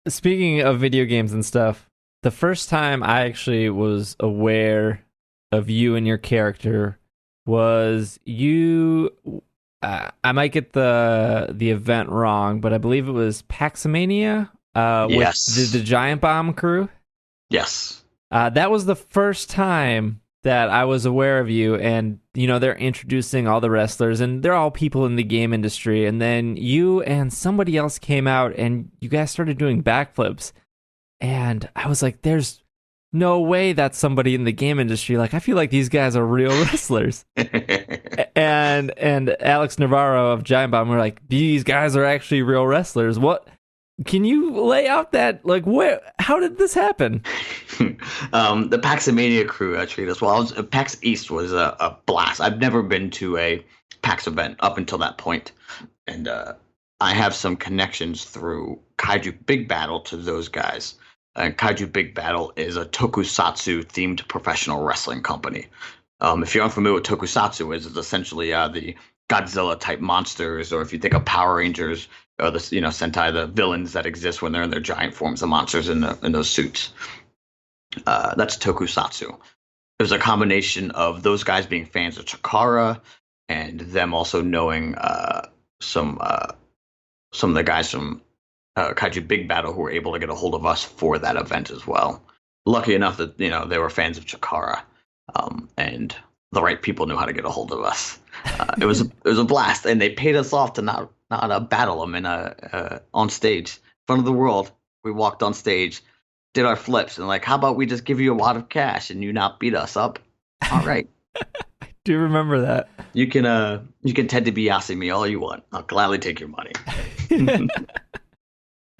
Speaking of video games and stuff, the first time I actually was aware of you and your character was you. I might get the event wrong, but I believe it was Paxmania yes. with the Giant Bomb crew. Yes. That was the first time that I was aware of you, and they're introducing all the wrestlers, and they're all people in the game industry, and then you and somebody else came out, and you guys started doing backflips, and I was like, "There's no way that's somebody in the game industry. Like, I feel like these guys are real wrestlers." and Alex Navarro of Giant Bomb were like, "These guys are actually real wrestlers." What? Can you lay out that, like, how did this happen? The Paxmania crew treated us well. PAX East was a blast. I've never been to a PAX event up until that point. And I have some connections through Kaiju Big Battle to those guys. Kaiju Big Battle is a tokusatsu-themed professional wrestling company. If you're unfamiliar with tokusatsu, it's essentially the Godzilla-type monsters, or if you think of Power Rangers, or the Sentai, the villains that exist when they're in their giant forms, the monsters in those suits. That's tokusatsu. It was a combination of those guys being fans of CHIKARA, and them also knowing some of the guys from Kaiju Big Battle who were able to get a hold of us for that event as well. Lucky enough that they were fans of CHIKARA, and the right people knew how to get a hold of us. It was a blast, and they paid us off to not battle them on stage in front of the world. We walked on stage, did our flips, and like, how about we just give you a wad of cash and you not beat us up? All right. I do remember that. You can Ted DiBiase me all you want. I'll gladly take your money.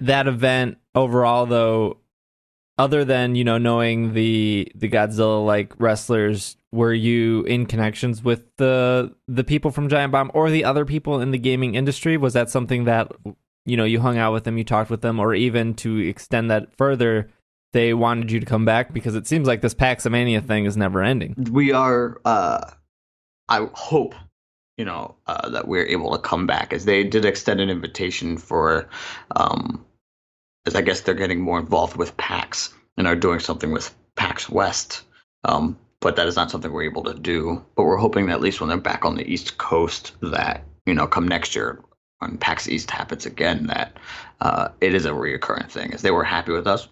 that event overall, though, other than, knowing the Godzilla like wrestlers, were you in connections with the people from Giant Bomb or the other people in the gaming industry? Was that something that you hung out with them, you talked with them, or even to extend that further, they wanted you to come back? Because it seems like this Paxomania thing is never ending. We are. I hope that we're able to come back, as they did extend an invitation for. As I guess they're getting more involved with PAX and are doing something with PAX West. But that is not something we're able to do. But we're hoping that at least when they're back on the East Coast, that, come next year when PAX East happens again, that it is a reoccurring thing. As they were happy with us,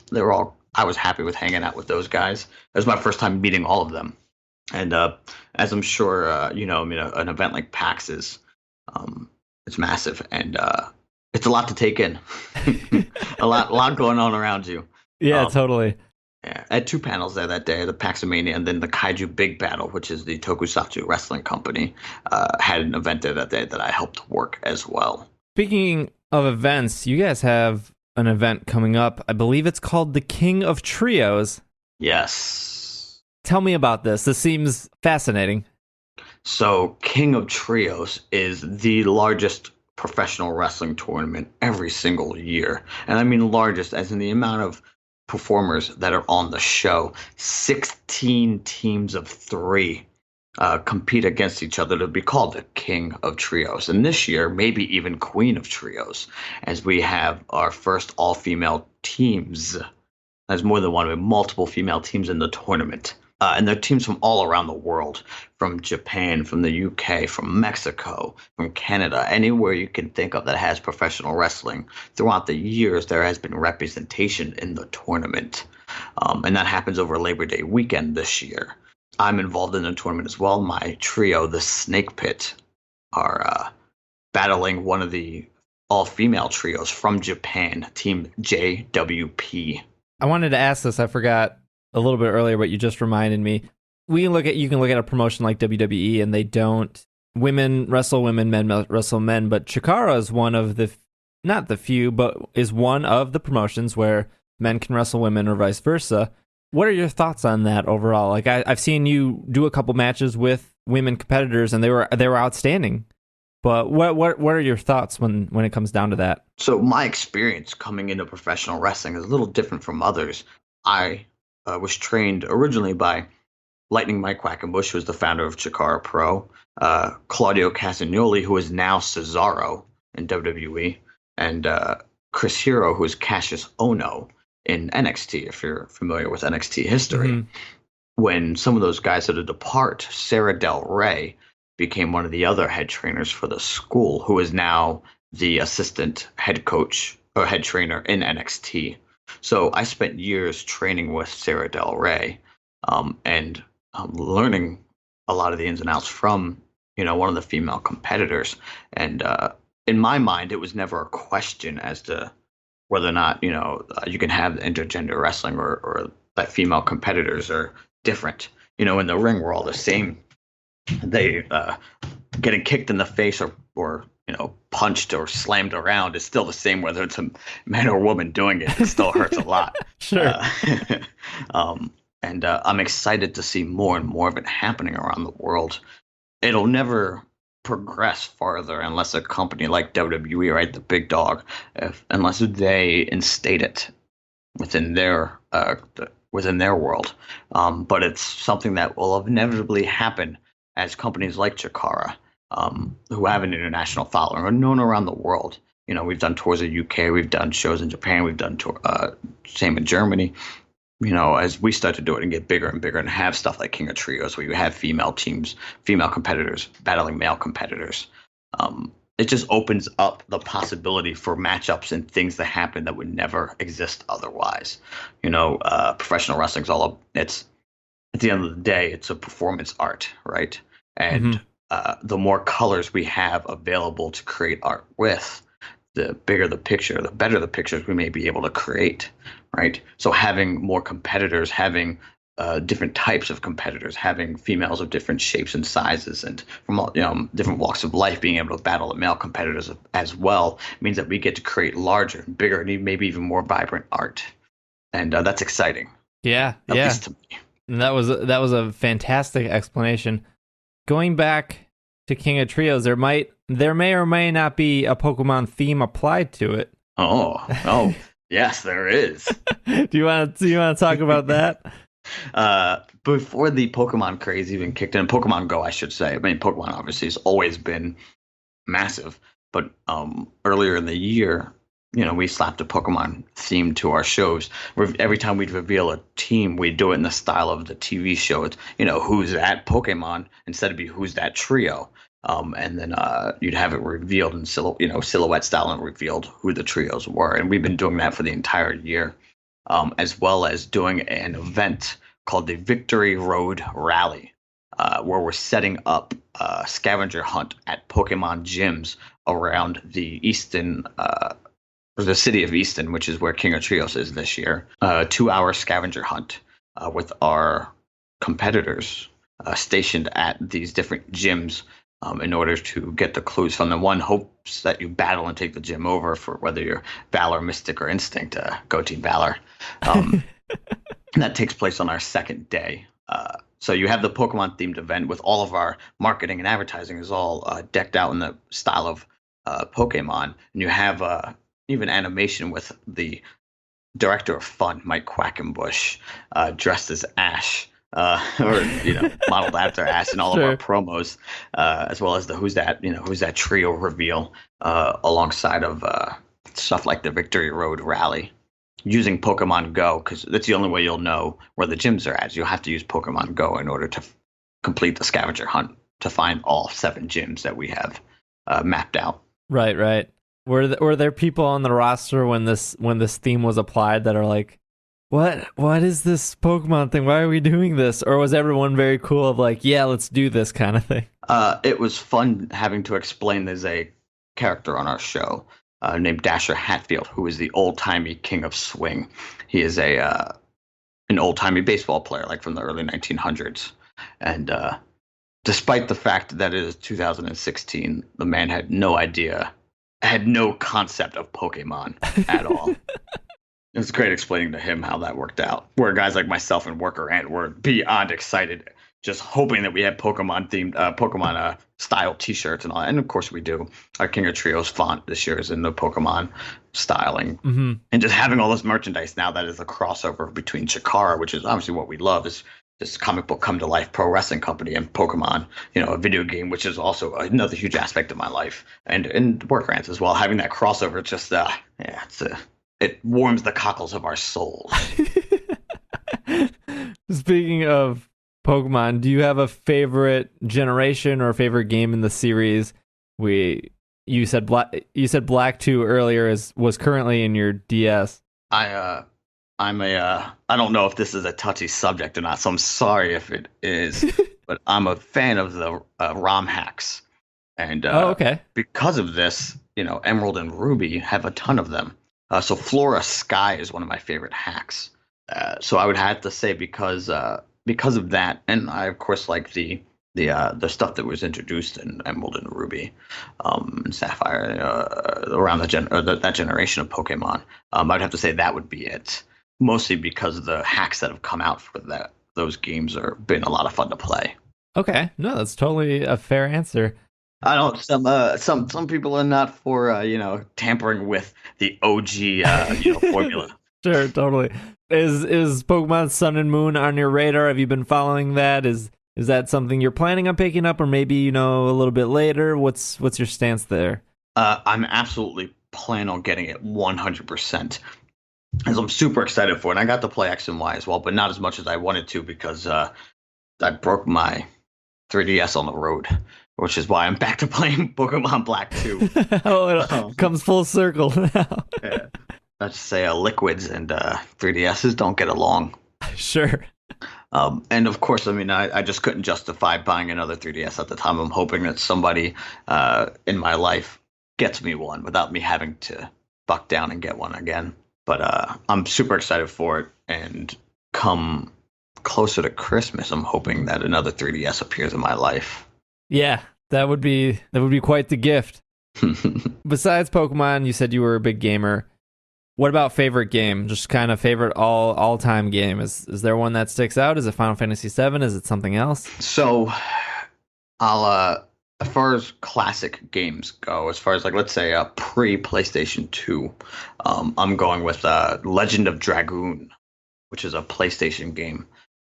I was happy with hanging out with those guys. It was my first time meeting all of them. And as I'm sure, an event like PAX is, it's massive, and it's a lot to take in. a lot going on around you. Yeah, totally. Yeah, I had 2 panels there that day, the Paxomania and then the Kaiju Big Battle, which is the Tokusatsu wrestling company, had an event there that day that I helped work as well. Speaking of events, you guys have an event coming up. I believe it's called the King of Trios. Yes. Tell me about this. This seems fascinating. So King of Trios is the largest professional wrestling tournament every single year. And I mean largest as in the amount of performers that are on the show. 16 teams of 3 compete against each other to be called the King of Trios. And this year, maybe even Queen of Trios, as we have our first all-female teams. There's more than one, we have multiple female teams in the tournament. And they're teams from all around the world, from Japan, from the UK, from Mexico, from Canada, anywhere you can think of that has professional wrestling. Throughout the years, there has been representation in the tournament. And that happens over Labor Day weekend this year. I'm involved in the tournament as well. My trio, the Snake Pit, are battling one of the all-female trios from Japan, Team JWP. I wanted to ask this. I forgot a little bit earlier, but you just reminded me. You can look at a promotion like WWE, and they don't women wrestle women, men wrestle men. But CHIKARA is one of the, not the few, but is one of the promotions where men can wrestle women or vice versa. What are your thoughts on that overall? Like I've seen you do a couple matches with women competitors, and they were outstanding. But what are your thoughts when it comes down to that? So my experience coming into professional wrestling is a little different from others. I was trained originally by Lightning Mike Quackenbush, who was the founder of CHIKARA Pro, Claudio Castagnoli, who is now Cesaro in WWE, and Chris Hero, who is Cassius Ono in NXT, if you're familiar with NXT history. Mm-hmm. When some of those guys had to depart, Sarah Del Rey became one of the other head trainers for the school, who is now the assistant head coach or head trainer in NXT. So I spent years training with Sarah Del Rey, and learning a lot of the ins and outs from, one of the female competitors. And in my mind, it was never a question as to whether or not, you can have intergender wrestling or that female competitors are different. In the ring, we're all the same. They getting kicked in the face or punched or slammed around is still the same, whether it's a man or woman doing it. It still hurts a lot. Sure. And I'm excited to see more and more of it happening around the world. It'll never progress farther unless a company like WWE, right, the big dog, unless they instate it within their world. But it's something that will inevitably happen as companies like CHIKARA, who have an international following, are known around the world. We've done tours in UK, we've done shows in Japan, we've done same in Germany. As we start to do it and get bigger and bigger and have stuff like King of Trios, where you have female teams, female competitors battling male competitors, it just opens up the possibility for matchups and things that happen that would never exist otherwise. Professional wrestling is it's at the end of the day, it's a performance art, right? And the more colors we have available to create art with, the bigger the picture, the better the pictures we may be able to create, right? So having more competitors, having different types of competitors, having females of different shapes and sizes, and from all, different walks of life, being able to battle the male competitors as well means that we get to create larger, bigger, and maybe even more vibrant art, and that's exciting. Yeah, At least to me. And that was a fantastic explanation. Going back to King of Trios, there may or may not be a Pokemon theme applied to it. Oh, yes, there is. Do you want to talk about that? Before the Pokemon craze even kicked in, Pokemon Go, I should say. I mean, Pokemon obviously has always been massive, but earlier in the year, we slapped a Pokemon theme to our shows. Every time we'd reveal a team, we'd do it in the style of the TV show. It's, who's that Pokemon instead of be who's that trio. And then you'd have it revealed in silhouette style and revealed who the trios were. And we've been doing that for the entire year, as well as doing an event called the Victory Road Rally, where we're setting up a scavenger hunt at Pokemon gyms around the the city of Easton, which is where King of Trios is this year. A 2-hour scavenger hunt with our competitors stationed at these different gyms in order to get the clues from them. One hopes that you battle and take the gym over for whether you're Valor, Mystic, or Instinct. Go Team Valor. And that takes place on our second day. So you have the Pokemon-themed event with all of our marketing and advertising is all decked out in the style of Pokemon. And you have even animation with the director of fun, Mike Quackenbush, dressed as Ash, or modeled after Ash in all of our promos, as well as the who's that trio reveal, alongside of stuff like the Victory Road Rally, using Pokemon Go, because that's the only way you'll know where the gyms are at. You'll have to use Pokemon Go in order to complete the scavenger hunt to find all 7 gyms that we have mapped out. Right. Were there people on the roster when this theme was applied that are like, what is this Pokemon thing? Why are we doing this? Or was everyone very cool of like, yeah, let's do this kind of thing? It was fun having to explain there's a character on our show named Dasher Hatfield, who is the old-timey king of swing. He is an old-timey baseball player, like from the early 1900s. And despite the fact that it is 2016, the man had no concept of Pokemon at all. It was great explaining to him how that worked out. Where guys like myself and Worker Ant were beyond excited, just hoping that we had Pokemon style T-shirts and all that. And of course we do. Our King of Trios font this year is in the Pokemon styling, and just having all this merchandise now that is a crossover between CHIKARA, which is obviously what we love, is this comic book come to life pro wrestling company, and Pokemon, a video game, which is also another huge aspect of my life, and Worker Ants as well. Having that crossover, just it warms the cockles of our souls. Speaking of Pokemon, do you have a favorite generation or a favorite game in the series? You said Black 2 earlier was currently in your DS. I don't know if this is a touchy subject or not, so I'm sorry if it is, but I'm a fan of the ROM hacks. And okay. Because of this, Emerald and Ruby have a ton of them. So Flora Sky is one of my favorite hacks. So I would have to say because of that, and I of course like the stuff that was introduced in Emerald and Ruby, and Sapphire, around that generation of Pokemon. I'd have to say that would be it. Mostly because of the hacks that have come out for that. Those games have been a lot of fun to play. Okay, no, that's totally a fair answer. I know some people are not for tampering with the OG formula. Sure, totally. Is Pokemon Sun and Moon on your radar? Have you been following that? Is that something you're planning on picking up, or maybe a little bit later? What's your stance there? I'm absolutely planning on getting it 100%. As I'm super excited for it. And I got to play X and Y as well, but not as much as I wanted to because I broke my 3DS on the road, which is why I'm back to playing Pokemon Black 2. It comes full circle now. Yeah. Let's say liquids and 3DSs don't get along. Sure. And of course, I just couldn't justify buying another 3DS at the time. I'm hoping that somebody in my life gets me one without me having to buck down and get one again. But I'm super excited for it. And come closer to Christmas, I'm hoping that another 3DS appears in my life. Yeah, that would be quite the gift. Besides Pokemon, you said you were a big gamer. What about favorite game? Just kind of favorite all-time game. Is there one that sticks out? Is it Final Fantasy VII? Is it something else? So, I'll as far as classic games go, as far as like let's say a pre-PlayStation 2, I'm going with Legend of Dragoon, which is a PlayStation game.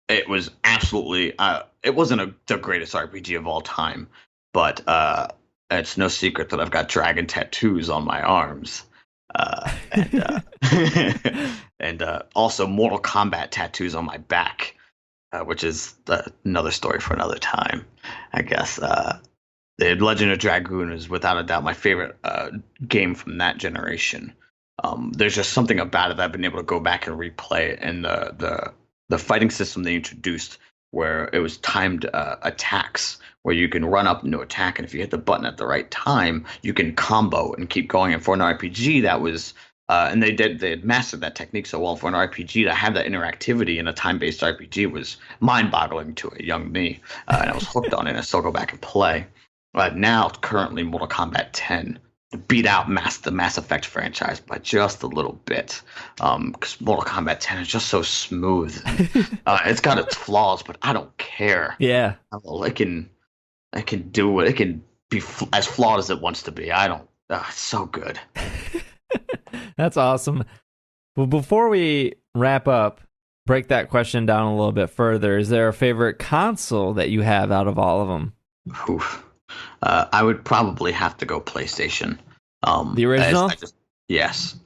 It was absolutely it wasn't the greatest RPG of all time, but it's no secret that I've got dragon tattoos on my arms. And also Mortal Kombat tattoos on my back, which is another story for another time, I guess. The Legend of Dragoon is without a doubt my favorite game from that generation. There's just something about it that I've been able to go back and replay it, and the fighting system they introduced, where it was timed attacks, where you can run up into attack, and if you hit the button at the right time, you can combo and keep going. And for an RPG, that was and they had mastered that technique so well. For an RPG to have that interactivity in a time-based RPG was mind-boggling to a young me, and I was hooked on it. And I still go back and play. Now, currently, Mortal Kombat 10 beat out the Mass Effect franchise by just a little bit, because Mortal Kombat 10 is just so smooth. It's got its flaws, but I don't care. Yeah, it can do it. It can be as flawed as it wants to be. I don't. It's so good. That's awesome. Well, before we wrap up, break that question down a little bit further. Is there a favorite console that you have out of all of them? Oof. I would probably have to go PlayStation. The original? Yes.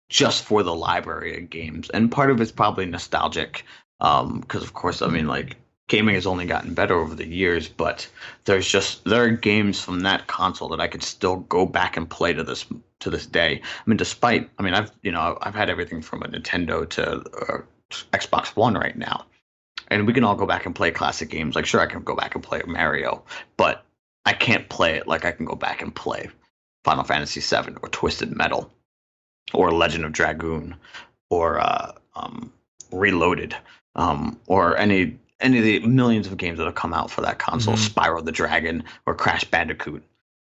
Just for the library of games. And part of it's probably nostalgic. Because, of course, I mean, like, gaming has only gotten better over the years, but there are games from that console that I could still go back and play to this day. I mean, I've had everything from a Nintendo to Xbox One right now. And we can all go back and play classic games. Like, sure, I can go back and play Mario, but I can't play it like I can go back and play Final Fantasy VII or Twisted Metal or Legend of Dragoon or Reloaded or any of the millions of games that have come out for that console, Spyro the Dragon or Crash Bandicoot.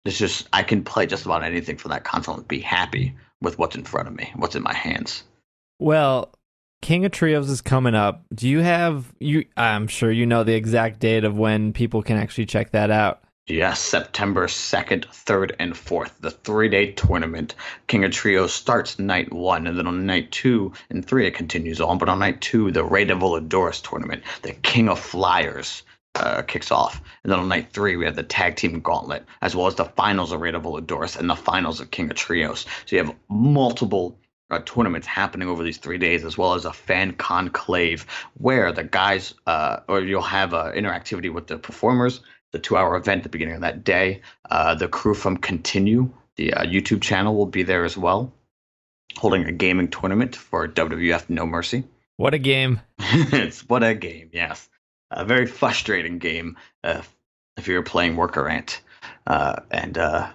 It's just, I can play just about anything for that console and be happy with what's in front of me, what's in my hands. Well, King of Trios is coming up. I'm sure you know the exact date of when people can actually check that out. Yes, September 2nd, 3rd, and 4th, the 3-day tournament. King of Trios starts night 1, and then on night 2 and 3 it continues on. But on night 2, the Raid of Voladores tournament, the King of Flyers, kicks off. And then on night 3, we have the Tag Team Gauntlet, as well as the finals of Raid of Voladores and the finals of King of Trios. So you have multiple tournaments happening over these 3 days, as well as a fan conclave where the guys, or you'll have interactivity with the performers. The 2-hour event at the beginning of that day. The crew from Continue, the YouTube channel, will be there as well, holding a gaming tournament for WWF No Mercy. What a game. What a game, yes. A very frustrating game if you're playing Worker Ant. And a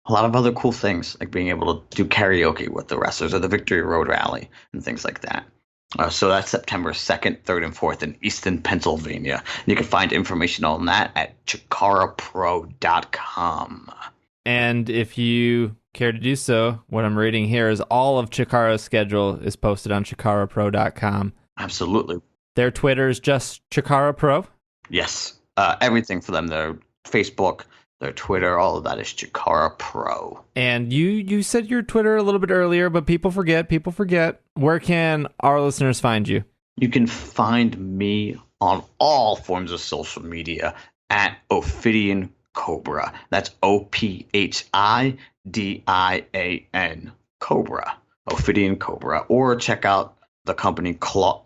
lot of other cool things, like being able to do karaoke with the wrestlers or the Victory Road Rally and things like that. So that's September 2nd, 3rd, and 4th in Easton, Pennsylvania. And you can find information on that at CHIKARAPro.com. And if you care to do so, what I'm reading here is all of Chikara's schedule is posted on CHIKARAPro.com. Absolutely. Their Twitter is just Chikara Pro? Yes. Everything for them. Their Facebook, their Twitter, all of that is Chikara Pro. And you said your Twitter a little bit earlier, but people forget. Where can our listeners find you? You can find me on all forms of social media at Ophidian Cobra. That's OPHIDIAN Cobra. Ophidian Cobra. Or check out the company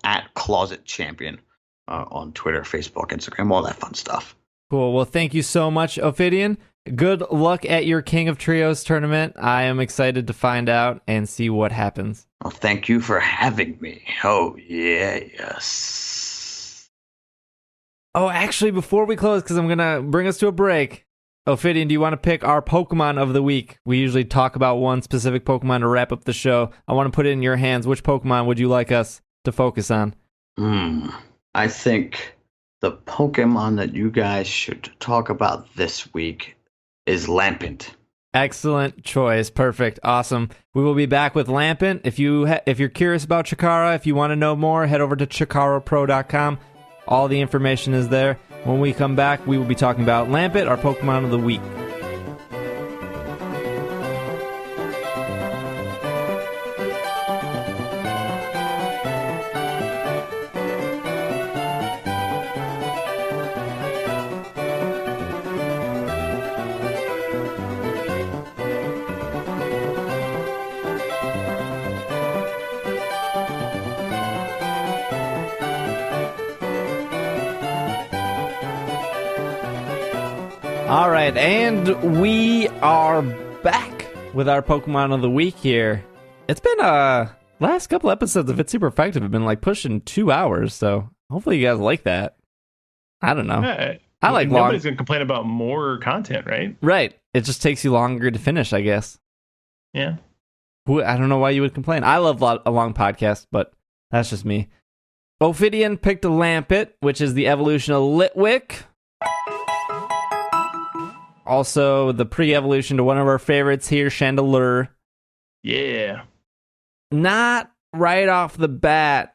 at Closet Champion on Twitter, Facebook, Instagram, all that fun stuff. Cool. Well, thank you so much, Ophidian. Good luck at your King of Trios tournament. I am excited to find out and see what happens. Well, thank you for having me. Oh, yeah, yes. Oh, actually, before we close, because I'm going to bring us to a break, Ophidian, do you want to pick our Pokemon of the week? We usually talk about one specific Pokemon to wrap up the show. I want to put it in your hands. Which Pokemon would you like us to focus on? I think the Pokemon that you guys should talk about this week is Lampent. Excellent choice. Perfect. Awesome. We will be back with Lampent. If you're curious about CHIKARA, if you want to know more, head over to CHIKARAPro.com. All the information is there. When we come back, we will be talking about Lampent, our Pokemon of the week. All right, and we are back with our Pokemon of the week here. It's been last couple episodes of It's Super Effective have been like pushing 2 hours, so hopefully you guys like that. I don't know. I like nobody's gonna complain about more content, right? Right. It just takes you longer to finish, I guess. Yeah. I don't know why you would complain. I love a long podcast, but that's just me. Ophidian picked a Lampent, which is the evolution of Litwick. Also, the pre-evolution to one of our favorites here, Chandelure. Yeah. Not right off the bat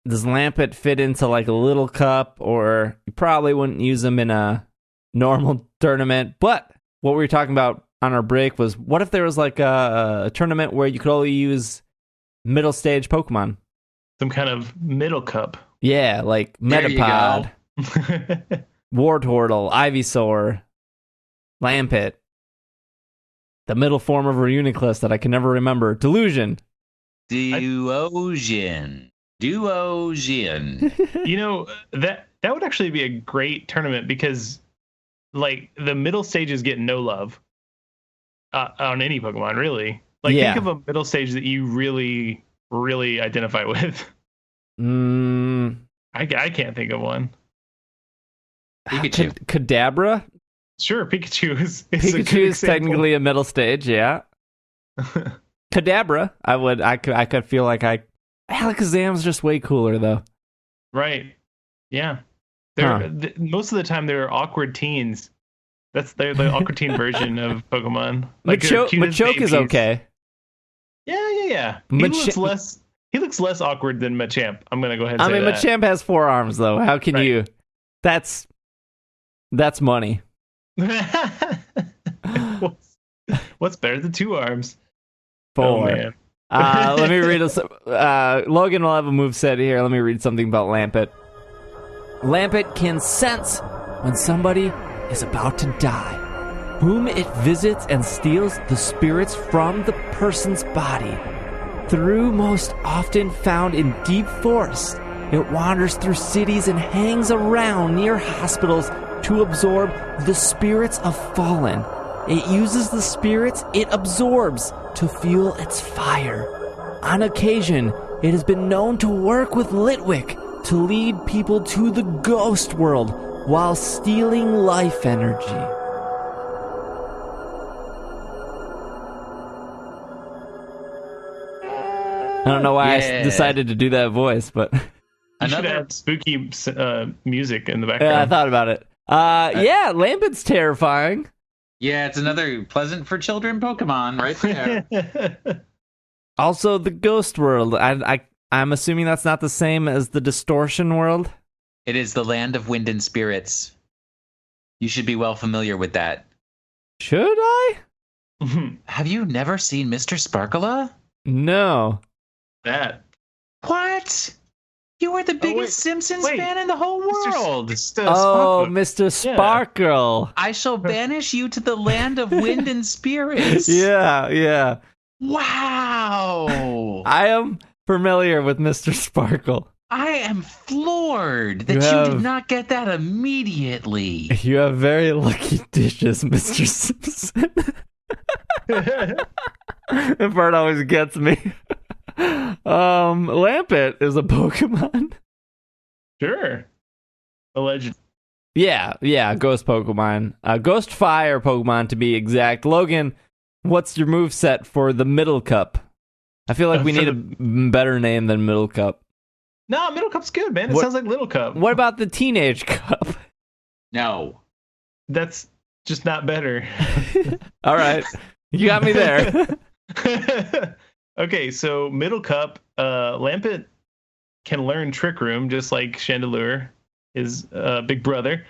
does Lampent fit into like a little cup, or you probably wouldn't use them in a normal tournament. But what we were talking about on our break was, what if there was like a tournament where you could only use middle stage Pokemon? Some kind of middle cup. Yeah, like Metapod, Wartortle, Ivysaur, Lampent, the middle form of Reuniclus that I can never remember, Delusion. Duosion. You know, that would actually be a great tournament because, like, the middle stages get no love on any Pokemon, really. Like, think of a middle stage that you really, really identify with. I can't think of one. Pikachu. Kadabra? Sure, Pikachu is Pikachu is technically a middle stage, yeah. Kadabra, I could feel like Alakazam's just way cooler though. Right. Yeah. They're most of the time they're awkward teens. They're the awkward teen version of Pokemon. Like Machoke is okay. Yeah. He looks less awkward than Machamp. I'm gonna go ahead and say that. Machamp has 4 arms though. How can you? That's money. What's better than 2 arms? 4. Oh, man. Let me read Logan will have a moveset here. Let me read something about Lampent. Lampent can sense when somebody is about to die, whom it visits and steals the spirits from the person's body. Through most often found in deep forests, it wanders through cities and hangs around near hospitals to absorb the spirits of fallen. It uses the spirits it absorbs to fuel its fire. On occasion, it has been known to work with Litwick to lead people to the ghost world while stealing life energy. I don't know why I decided to do that voice, but you should have spooky music in the background. Yeah, I thought about it. Lampent's terrifying. Yeah, it's another pleasant for children Pokemon right there. Also, the ghost world. I'm assuming that's not the same as the distortion world. It is the land of wind and spirits. You should be well familiar with that. Should I? Have you never seen Mr. Sparkula? No. That. What? You are the biggest Simpsons fan in the whole world. Mr. Sparkle. Yeah. I shall banish you to the land of wind and spirits. Yeah. Wow. I am familiar with Mr. Sparkle. I am floored that you did not get that immediately. You have very lucky dishes, Mr. Simpson. That part always gets me. Lampent is a Pokemon. Sure. Alleged. Yeah, ghost Pokemon. Ghost Fire Pokemon to be exact. Logan, what's your moveset for the Middle Cup? I feel like we need a better name than Middle Cup. No, Middle Cup's good, man. It What- sounds like Little Cup. What about the Teenage Cup? No. That's just not better. All right. You got me there. Okay, so Middle Cup, Lampet can learn Trick Room just like Chandelure, his big brother.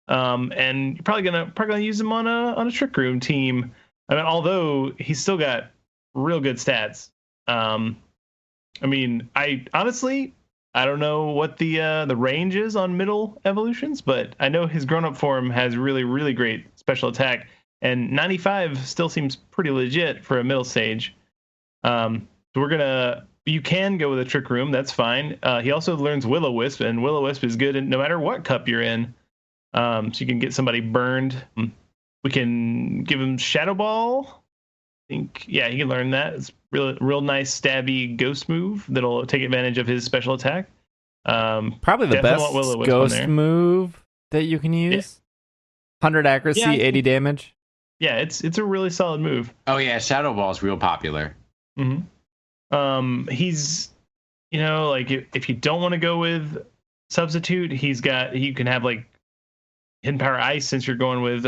And you're probably gonna use him on a Trick Room team. I mean, although he's still got real good stats. I mean, I honestly don't know what the range is on middle evolutions, but I know his grown-up form has really, really great special attack, and 95 still seems pretty legit for a middle stage. So you can go with a Trick Room, that's fine. He also learns Will-O-Wisp, and Will-O-Wisp is good no matter what cup you're in. So you can get somebody burned. We can give him Shadow Ball. I think, yeah, he can learn that. It's real nice stabby ghost move that'll take advantage of his special attack. Probably the definitely best want Will-O-Wisp on ghost there. move that you can use. 100 accuracy, Yeah, I think- 80 damage. Yeah, it's a really solid move. Oh yeah, Shadow Ball is real popular. He's, like if you don't want to go with substitute, you can have like Hidden Power Ice since you're going with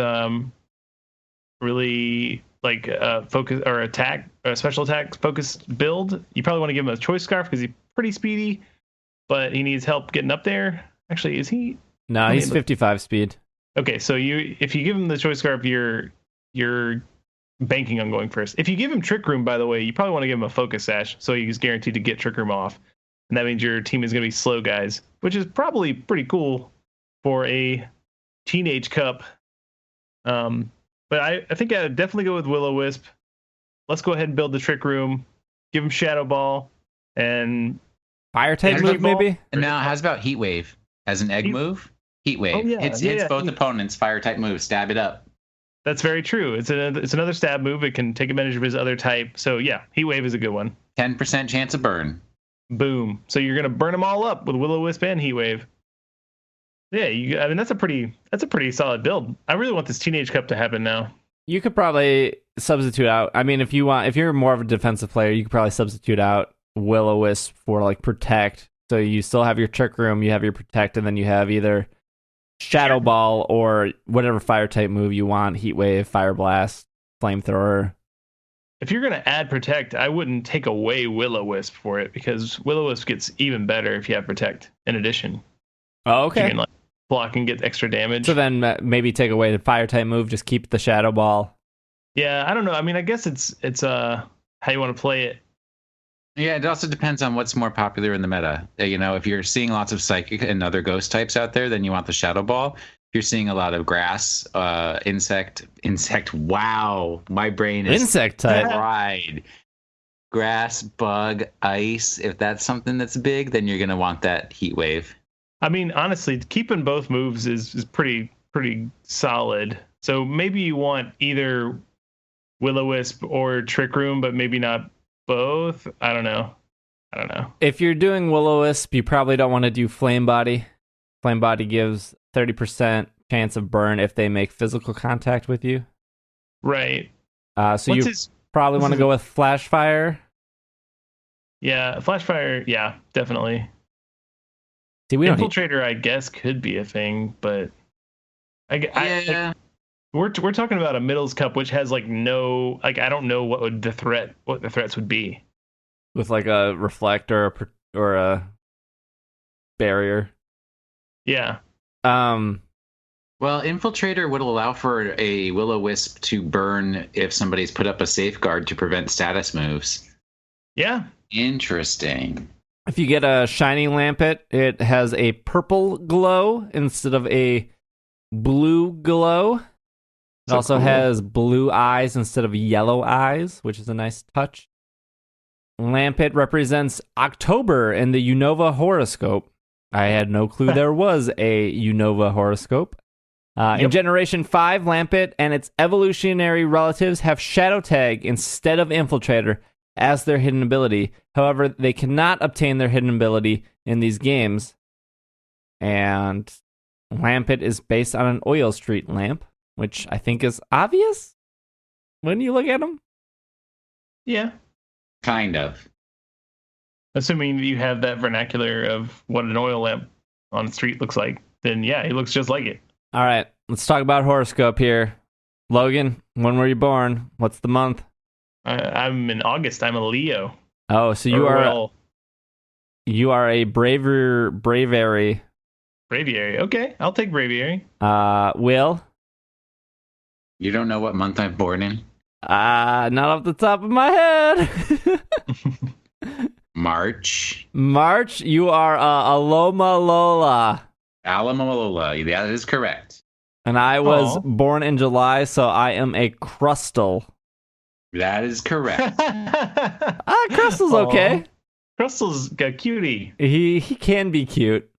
really like focus or attack special attack focused build. You probably want to give him a Choice Scarf because he's pretty speedy, but he needs help getting up there. Actually, is he? No, he's 55 speed. Okay, so if you give him the Choice Scarf, you're banking on going first. If you give him Trick Room, by the way, you probably want to give him a Focus Sash, so he's guaranteed to get Trick Room off, and that means your team is going to be slow guys, which is probably pretty cool for a Teenage Cup. But I think I'd definitely go with Will-O-Wisp. Let's go ahead and build the Trick Room. Give him Shadow Ball and Fire type Energy move, Ball? maybe? And now, how's about Heat Wave as an egg move? Heat Wave. Oh, yeah, Hits yeah, both Heat- opponents. Fire type move. Stab it up. that's very true. It's another stab move. It can take advantage of his other type. So yeah, Heat Wave is a good one. 10% chance of burn. Boom. So you're gonna burn them all up with Will-O-Wisp and Heat Wave. Yeah, I mean that's a pretty solid build. I really want this Teenage Cup to happen now. You could probably substitute out. I mean, if you're more of a defensive player, you could probably substitute out Will-O-Wisp for like Protect. So you still have your Trick Room, you have your Protect, and then you have either Shadow Ball or whatever fire type move you want. Heat Wave, Fire Blast, Flamethrower. If you're gonna add Protect, I wouldn't take away Will-O-Wisp for it because Will-O-Wisp gets even better if you have Protect in addition. Oh, You okay. can like block and get extra damage. So then maybe take away the fire type move, just keep the Shadow Ball. Yeah, I don't know. I mean, I guess it's how you want to play it. Yeah, it also depends on what's more popular in the meta. If you're seeing lots of Psychic and other ghost types out there, then you want the Shadow Ball. If you're seeing a lot of grass, insect. Wow, my brain is Insect type. fried. Grass, bug, ice. If that's something that's big, then you're gonna want that Heat Wave. I mean, honestly, keeping both moves is pretty solid. So maybe you want either Will-O-Wisp or Trick Room, but maybe not both. I don't know. If you're doing Will-O-Wisp, you probably don't want to do Flame Body. Flame Body gives 30% chance of burn if they make physical contact with you. Right. So What's you his? probably want to go with Flash Fire. Yeah, Flashfire. Yeah, definitely. See, we don't need, Infiltrator, I guess, could be a thing, but Yeah. we're talking about a Middles Cup, which has like no, like I don't know what the threats would be. with like a reflector or a barrier. Yeah. Well, Infiltrator would allow for a Will-O-Wisp to burn if somebody's put up a safeguard to prevent status moves. Yeah. Interesting. If you get a shiny Lampet, it has a purple glow instead of a blue glow. It So also cool. has blue eyes instead of yellow eyes, which is a nice touch. Lampet represents October in the Unova horoscope. I had no clue there was a Unova horoscope. In Yep. Generation 5, Lampet and its evolutionary relatives have Shadow Tag instead of Infiltrator as their hidden ability. However, they cannot obtain their hidden ability in these games. And Lampet is based on an oil street lamp, which I think is obvious when you look at them. Yeah. Kind of. assuming you have that vernacular of what an oil lamp on the street looks like, then yeah, he looks just like it. All right, let's talk about horoscope here. Logan, when were you born? What's the month? I'm in August. I'm a Leo. Oh, so you are a braviary. Braviary. Okay, I'll take Braviary. Will? You don't know what month I'm born in? Not off the top of my head. March. March, you are Aloma Lola. Alamalola. That is correct. And I was born in July, so I am a Crustal. That is correct. Crustal's okay. Crustal's a cutie. He can be cute.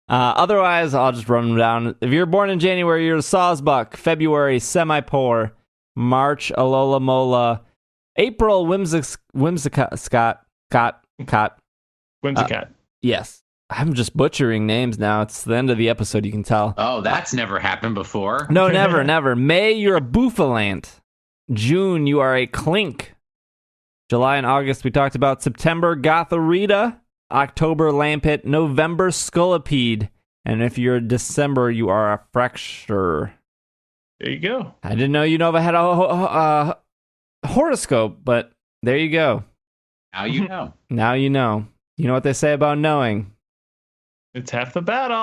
Otherwise, I'll just run them down. If you're born in January, you're a Sawsbuck. February, semi-poor. March, Alola Mola. April, Whimsicott. Whimsicott. Yes. I'm just butchering names now. It's the end of the episode, you can tell. Oh, that's never happened before. No, never, never. May, you're a Bouffalant. June, you are a Clink. July and August, we talked about. September, Gotharita. October, Lampit. November, Scolipede. And if you're December, you are a Fracture. There you go. I didn't know you had a horoscope, but there you go. Now you know. Now you know. You know what they say about knowing. It's half the battle.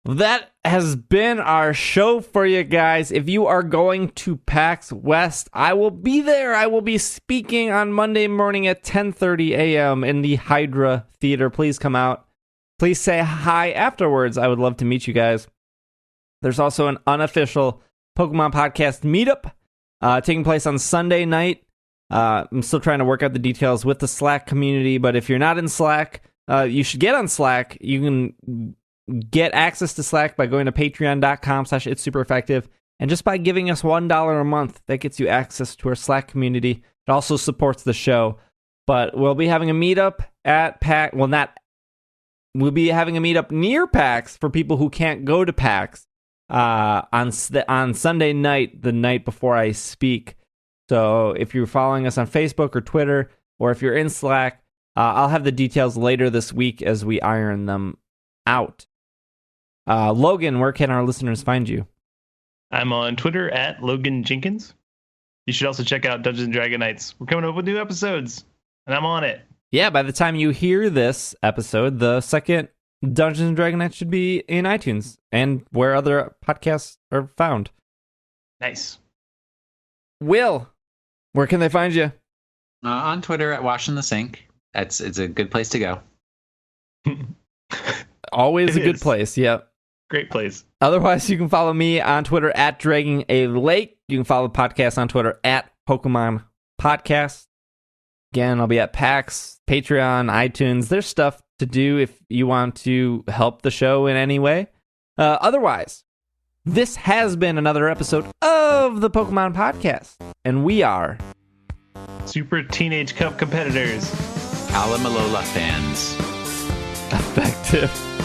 That has been our show for you guys. If you are going to PAX West, I will be there. I will be speaking on Monday morning at 10:30 a.m. in the Hydra Theater. Please come out. Please say hi afterwards. I would love to meet you guys. There's also an unofficial Pokemon podcast meetup taking place on Sunday night. I'm still trying to work out the details with the Slack community, but if you're not in Slack, you should get on Slack. You can get access to Slack by going to patreon.com/itssupereffective, and just by giving us $1 a month, that gets you access to our Slack community. It also supports the show. But we'll be having a meetup at PAX. We'll be having a meetup near PAX for people who can't go to PAX on Sunday night, the night before I speak. So if you're following us on Facebook or Twitter, or if you're in Slack, I'll have the details later this week as we iron them out. Logan, where can our listeners find you? I'm on Twitter at Logan Jenkins. You should also check out Dungeons & Dragon Nights. We're coming up with new episodes, and I'm on it. Yeah, by the time you hear this episode, the second Dungeons & Dragon Nights should be in iTunes and where other podcasts are found. Nice. Will, where can they find you? On Twitter at Wash in the Sink. It's a good place to go. Always a good place, yep. Great place. Otherwise, you can follow me on Twitter at Dragging a Lake. You can follow the podcast on Twitter at Pokemon Podcast. Again, I'll be at PAX, Patreon, iTunes. There's stuff to do if you want to help the show in any way. Otherwise, this has been another episode of the Pokemon Podcast, and we are Super Teenage Cup competitors. Alamalola fans. effective.